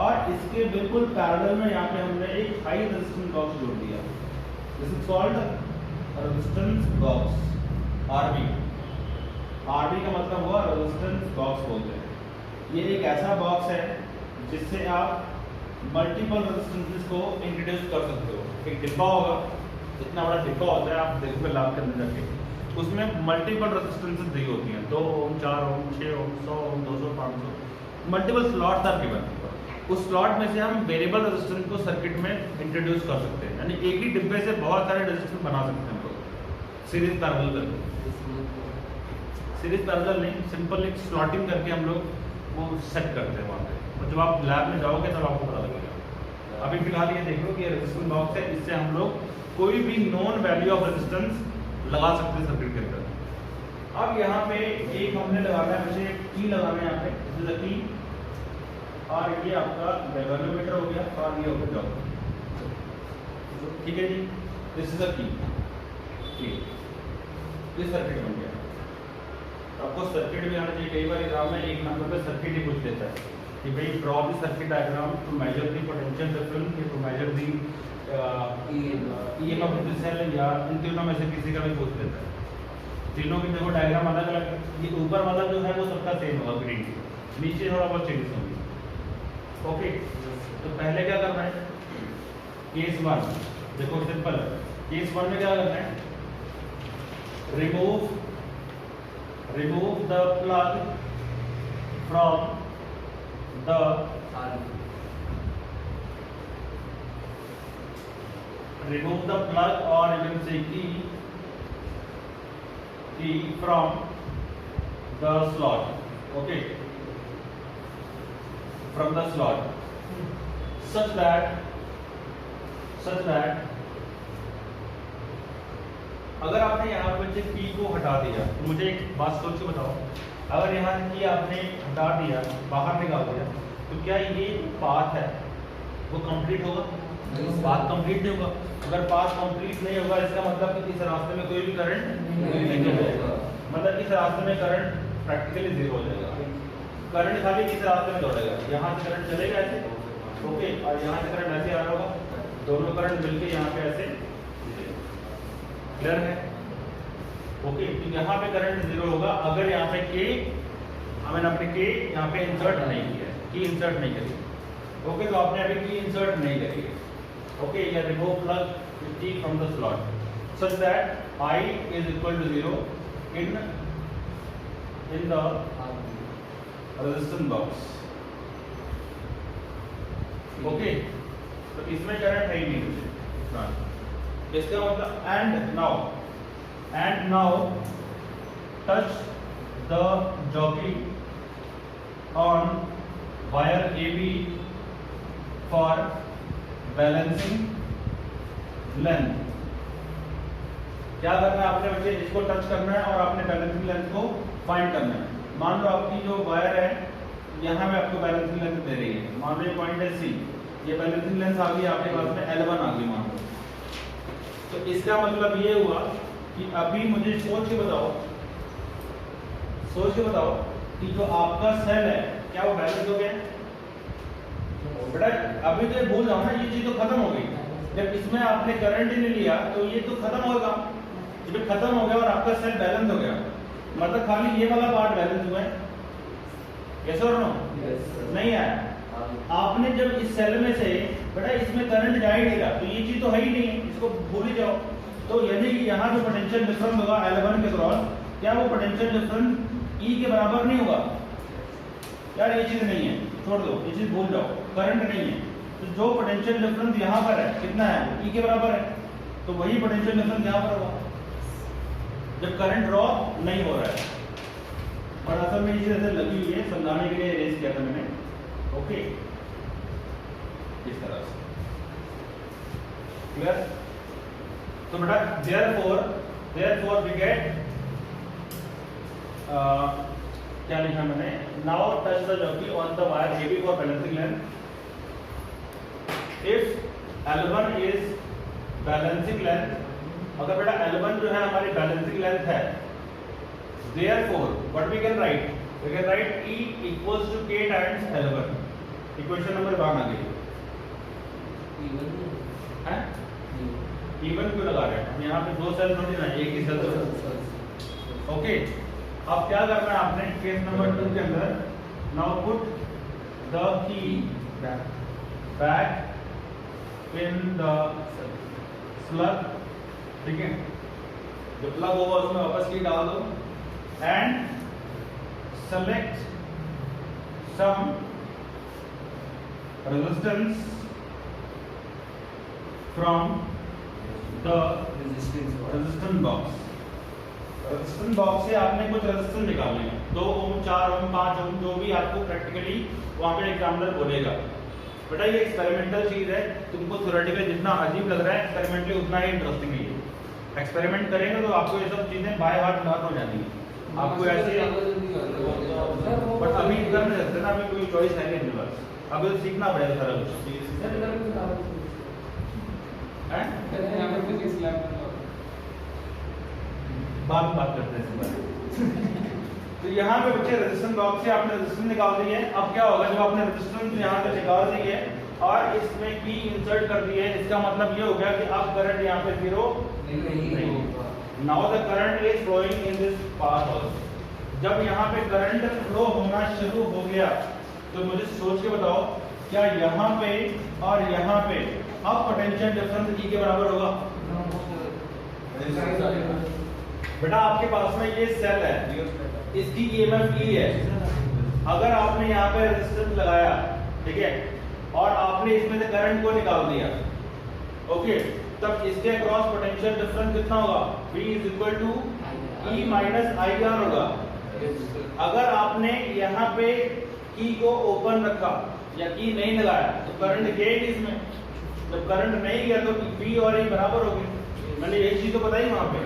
और इसके बिल्कुल पैरेलल में यहाँ पे हमने एक हाई रेजिस्टेंस बॉक्स जोड़ दिया, this is called resistance box, RB। RB का मतलब हुआ रेजिस्टेंस बॉक्स बोलते हैं। ये एक ऐसा बॉक्स है जिससे आप मल्टीपल रेजिस्टेंसेस को इंट्रोड्यूस कर सकते हो। एक डिब्बा होगा, इतना बड़ा डिब्बा होता है, आप देखोगे लैब के अंदर जाके, उसमें मल्टीपल रेजिस्टेंसेस दी होती हैं, 2 ओम, 4 ओम, 6 ओम, 100 ओम, 200, 500, मल्टीपल स्लॉट्स आर गिवन। उस स्लॉट में से हम वेरिएबल रेजिस्टेंस को सर्किट में इंट्रोड्यूस कर सकते हैं, यानी एक ही डिब्बे से बहुत सारे रेजिस्टेंस बना सकते हैं हम लोग, सीरीज पैरेलल करके। सीरीज पैरेलल नहीं, सिंपल एक स्लॉटिंग करके हम लोग वो सेट करते हैं वहाँ पे, और जब आप लैब में जाओगे तब आपको पता लगेगा। अभी फिलहाल ये देख लो कि ये रेजिस्टेंस बॉक्स है, इससे हम लोग कोई भी नॉन वैल्यू ऑफ रेजिस्टेंस लगा सकते हैं सर्किट के अंदर। अब यहाँ पे एक हमने लगाना है, मुझे की लगाना है यहाँ पे, दिस इज अ की, और ये आपका गैल्वेनोमीटर हो गया, और ये हो गया जॉब, ठीक है जी, दिस इज अ की, ये सर्किट बन गया। तो आपको सर्किट भी आना चाहिए, कई बार एग्जाम में एक नंबर पे सर्किट ही पूछ लेता है कि भाई draw the circuit diagram to measure the potential difference, to measure the EMF of the cell, या इन तीनों में से किसी का भी पूछ लेता है। तीनों की देखो डायग्राम अलग अलग है, ये ऊपर वाला जो है वो सबका सेम होगा ग्रीन, नीचे थोड़ा बहुत चेंजेस होंगे, ओके। तो पहले क्या करना है, केस 1 देखो सिंपल है, केस 1 में क्या करना है, remove the plug from the remove the plug, or you can say key from the slot, okay, from the slot, such that अगर आपने यहाँ पर से की को हटा दिया, तो मुझे एक बात सोच के बताओ, अगर यहाँ की आपने हटा दिया, बाहर निकाल दिया, तो क्या ये पाथ है वो कंप्लीट होगा? पाथ कंप्लीट नहीं होगा। अगर पाथ कंप्लीट नहीं होगा, इसका मतलब कि इस रास्ते में कोई भी करंट नहीं होगा, मतलब इस रास्ते में करंट प्रैक्टिकली जीरो हो जाएगा। करंट खाली इस रास्ते में दौड़ेगा, यहाँ से करंट चलेगा ऐसे, ओके, और यहाँ से करंट ऐसे आ रहा होगा, दोनों करंट मिलके यहाँ पे ऐसे, क्लियर है, ओके। तो यहाँ पे करंट जीरो होगा अगर यहाँ पे के, हमने अपने के यहाँ पे इंसर्ट नहीं किया है, की इंसर्ट नहीं करी, ओके। तो आपने अभी की इंसर्ट नहीं करी है, ओके। या रिमूव प्लग की from the slot such that I is equal to 0 in the resistance box, okay. तो इसमें करंट है ही नहीं मुझे, इसका मतलब and now touch the jockey on wire AB for balancing length। क्या करना है आपने बच्चे, इसको टच करना है और आपने बैलेंसिंग लेंथ को फाइंड करना है। मान लो आपकी जो वायर है यहाँ में आपको बैलेंसिंग लेंथ दे रही है, मान लो ये पॉइंट है C, ये बैलेंसिंग लेंथ आ गई आपके पास में L1 आ गई मान लो। तो इसका मतलब ये हुआ कि अभी मुझे सोच के बताओ कि जो आपका सेल है क्या वो बैलेंस हो गया? बेटा अभी तो भूल जाओ ना, ये चीज तो खत्म हो गई। जब इसमें आपने करंट ही नहीं लिया तो ये तो खत्म होगा, जब खत्म हो गया और आपका सेल बैलेंस हो गया, मतलब खाली ये वाला पार्ट बैलेंस हुआ है, कैसे और नो? नहीं आया। आपने जब इस सेल में से बेटा इसमें करंट जा ही नहीं रहा, तो ये चीज तो है ही नहीं, इसको भूल ही जाओ। तो यानी कि यहाँ जो पोटेंशियल डिफरेंस होगा L1 के क्रॉस, क्या वो पोटेंशियल डिफरेंस E के बराबर नहीं होगा? यार ये चीज नहीं है, छोड़ दो, ये चीज भूल जाओ, करंट नहीं है। तो जो पोटेंशियल डिफरेंस यहाँ पर है कितना है, E के बराबर है, तो वही पोटेंशियल डिफरेंस यहाँ पर होगा जब करंट ड्रॉ नहीं हो रहा है। और असल में ये चीज ऐसे लगी हुई है, समझाने के लिए रेस किया था मैंने, ओके, इस तरह से, क्लियर? तो बेटा देयरफॉर Therefore we get क्या लिखा मैंने, now touch the jockey on the wire AB for balancing length. If L1 is balancing length, अगर बेटा L1 जो है हमारी balancing length है, therefore what we can write? We can write E equals to K times L1. Equation number 1 आ गई है। Even क्यों लगा रहे हैं, यहाँ पे दो सेल थोड़ी ना, एक ही सेल। ओके, अब क्या करना है आपने केस नंबर 2 के अंदर, now put the key back in the slug, ठीक है, जो प्लग होगा उसमें वापस की डाल दो and select some resistance from the resistance box. Resistance box से आपने कुछ रेजिस्टेंस निकालने हैं, 2 ओम, 4 ओम, 5 ओम, जो भी आपको प्रैक्टिकली वहां पे एग्जामिनर बोलेगा। बेटा ये एक्सपेरिमेंटल चीज है, तुमको थ्योरेटिकली जितना अजीब लग रहा है एक्सपेरिमेंटली उतना ही इंटरेस्टिंग है। एक्सपेरिमेंट करेंगे तो आपको ये सब चीजें बाय हार्ट लर्न हो जानी है। आपको ऐसे बट अभी कर नहीं सकते ना, अभी कोई चॉइस है नहीं मेरे पास, अभी तो सीखना पड़ेगा सारा कुछ है। बात करते हैं इस बारे। तो यहाँ पे बच्चे रेजिस्टेंस बॉक्स से आपने रेजिस्टेंस निकाल दी है। अब क्या होगा, जब आपने रेजिस्टेंस यहाँ पे निकाल दी है और इसमें की इंसर्ट कर दी है, इसका मतलब ये हो गया कि अब करंट यहाँ पे 0 नहीं होगा। Now the current is flowing in this path also. जब यहाँ पे करंट फ्लो होना शुरू हो गया तो मुझे सोच के बताओ, क्या यहाँ पे और यहाँ पे अब पोटेंशियल डिफरेंस E के बराबर होगा? बेटा आपके पास में ये सेल है, इसकी EMF E है। अगर आपने यहाँ पे रेजिस्टेंस लगाया, ठीक है, और आपने इसमें से करंट को निकाल दिया, ओके, तब इसके अक्रॉस पोटेंशियल डिफरेंस कितना होगा? V is equal to E minus IR होगा। अगर आपने यहाँ पे की को ओपन रखा या की नहीं लगाया तो करंट गया इसमें, जब करंट नहीं गया तो V और E बराबर हो गए। मैंने एक चीज तो बताई वहां पे।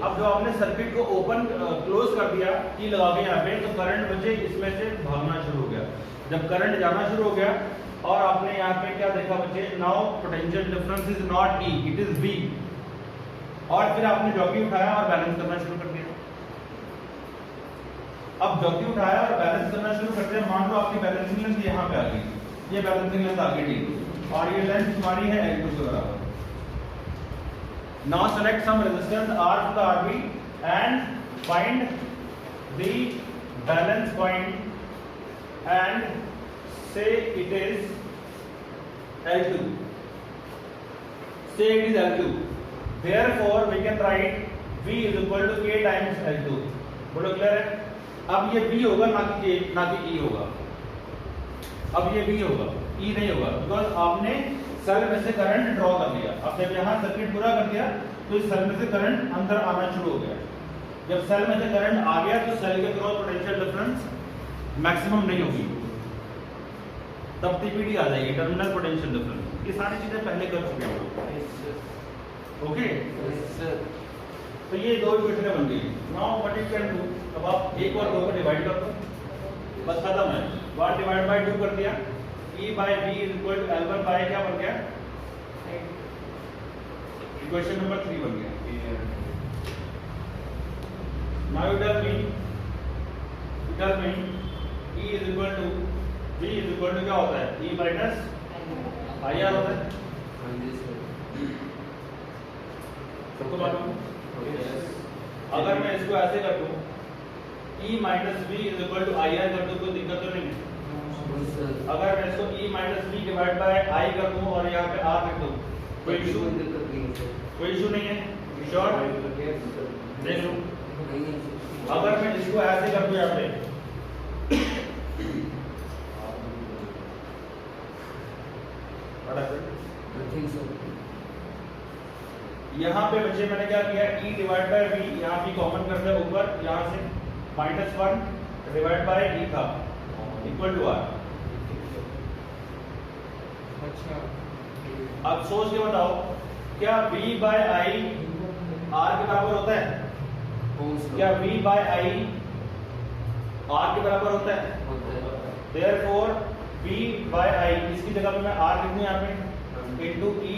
अब जो आपने सर्किट को ओपन क्लोज कर दिया की लगा के यहाँ पे, तो करंट बचे इसमें से भागना शुरू हो गया। जब करंट जाना शुरू हो गया और आपने यहाँ पे क्या देखा बच्चे, now potential difference is not E, it is V। और फिर आपने जॉकी उठाया और बैलेंस करना शुरू कर दिया। अब जॉकी उठाया और बैलेंस करना शुरू कर दिया, मान लो आपकी बैलेंसिंग लेंथ यहाँ पे आ गई, ये बैलेंसिंग लेंथ आ गई ठीक, और ये लेंथ हमारी है L2 के बराबर। Now select some resistance R to the RB and find the balance point and say it is L2. Say it is L2. Therefore we can write V is equal to K times L2. बोलो clear है? अब ये V होगा ना कि K, ना कि E होगा। अब ये V होगा, E नहीं होगा, बिकॉज आपने सेल में से करंट ड्रॉ कर लिया। अब जब यहाँ सर्किट पूरा कर दिया तो इस सेल में से करंट अंदर आना शुरू हो गया। जब सेल में से करंट आ गया तो सेल के क्रॉस पोटेंशियल डिफरेंस मैक्सिमम नहीं होगी, तब TPD आ जाएगी, टर्मिनल पोटेंशियल डिफरेंस। ये सारी चीजें पहले कर चुके हैं हम लोग। ओके, तो ये दो इक्वेशनें बन गई। Now what you can do, अब आप एक और दो को डिवाइड कर दो, बस खत्म है। 1 डिवाइड बाय 2 कर दिया, E by V is equal to L1 by क्या बन गया? इक्वेशन नंबर 3 बन गया। Now you tell me E is equal to V is equal to क्या होता है? E minus IR होता है। सबको मालूम? अगर मैं इसको ऐसे कर दूं, E minus V is equal to IR कर दूं, कोई दिक्कत तो नहीं? अगर मैं इसको E minus V divide by I कर दूं और यहाँ पे R लिख दूं, कोई इशू नहीं है? श्योर? देख लो, अगर मैं इसको ऐसे कर दूं यहाँ पे, यहाँ पे बच्चे मैंने क्या किया, E डिवाइड बाय V, यहाँ भी कॉमन कर दिया ऊपर, यहाँ से -1 डिवाइड बाय E था इक्वल टू R। अच्छा, अब सोच के बताओ, क्या V बाय I R के बराबर होता है ओम्स लॉ क्या? V by I R के बराबर होता है। होता है। Therefore V by I, इसकी जगह पे मैं R लिख दूं यहाँ पे into E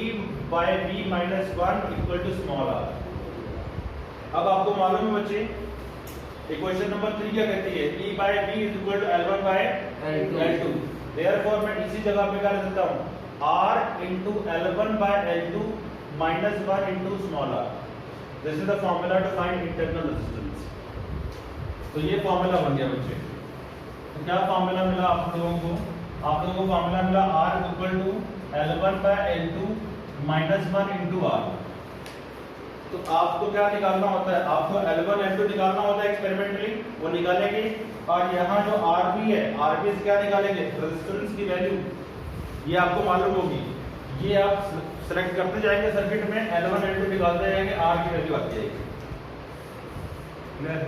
by V minus 1 equal to small r। अब आपको मालूम है बच्चे इक्वेशन नंबर 3 क्या कहती है? E by V is equal to L1 by L2। Therefore मैं इसी जगह पे क्या लिख देता हूँ? R into L1 by L2 minus 1 into small r। This is the formula to find internal resistance। तो ये फॉर्मूला बन गया बच्चे। तो क्या फॉर्मूला मिला आप लोगों को? आप लोगों को फॉर्मूला मिला R is equal to L1 by L2 minus 1 into R। तो आपको क्या निकालना होता है? आपको L1 L2 निकालना होता है एक्सपेरिमेंटली, वो निकालेंगे। और यहाँ जो RB है, RB से क्या निकालेंगे? रेजिस्टेंस की वैल्यू, ये आपको मालूम होगी। ये आप सेलेक्ट करते जाएंगे सर्किट में, L1 L2 निकालते जाएंगे, R की वैल्यू आती जाएगी। क्लियर?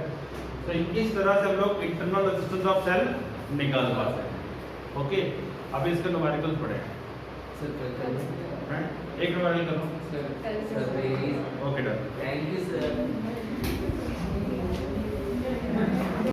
तो इस तरह से हम लोग इंटरनल रेजिस्टेंस ऑफ सेल निकाल पाते हैं। ओके, अभी इसके न्यूमेरिकल्स पढ़े सर कर हैं। एक न्यूमेरिकल कर लो। Sir sir okay done. Thank you sir.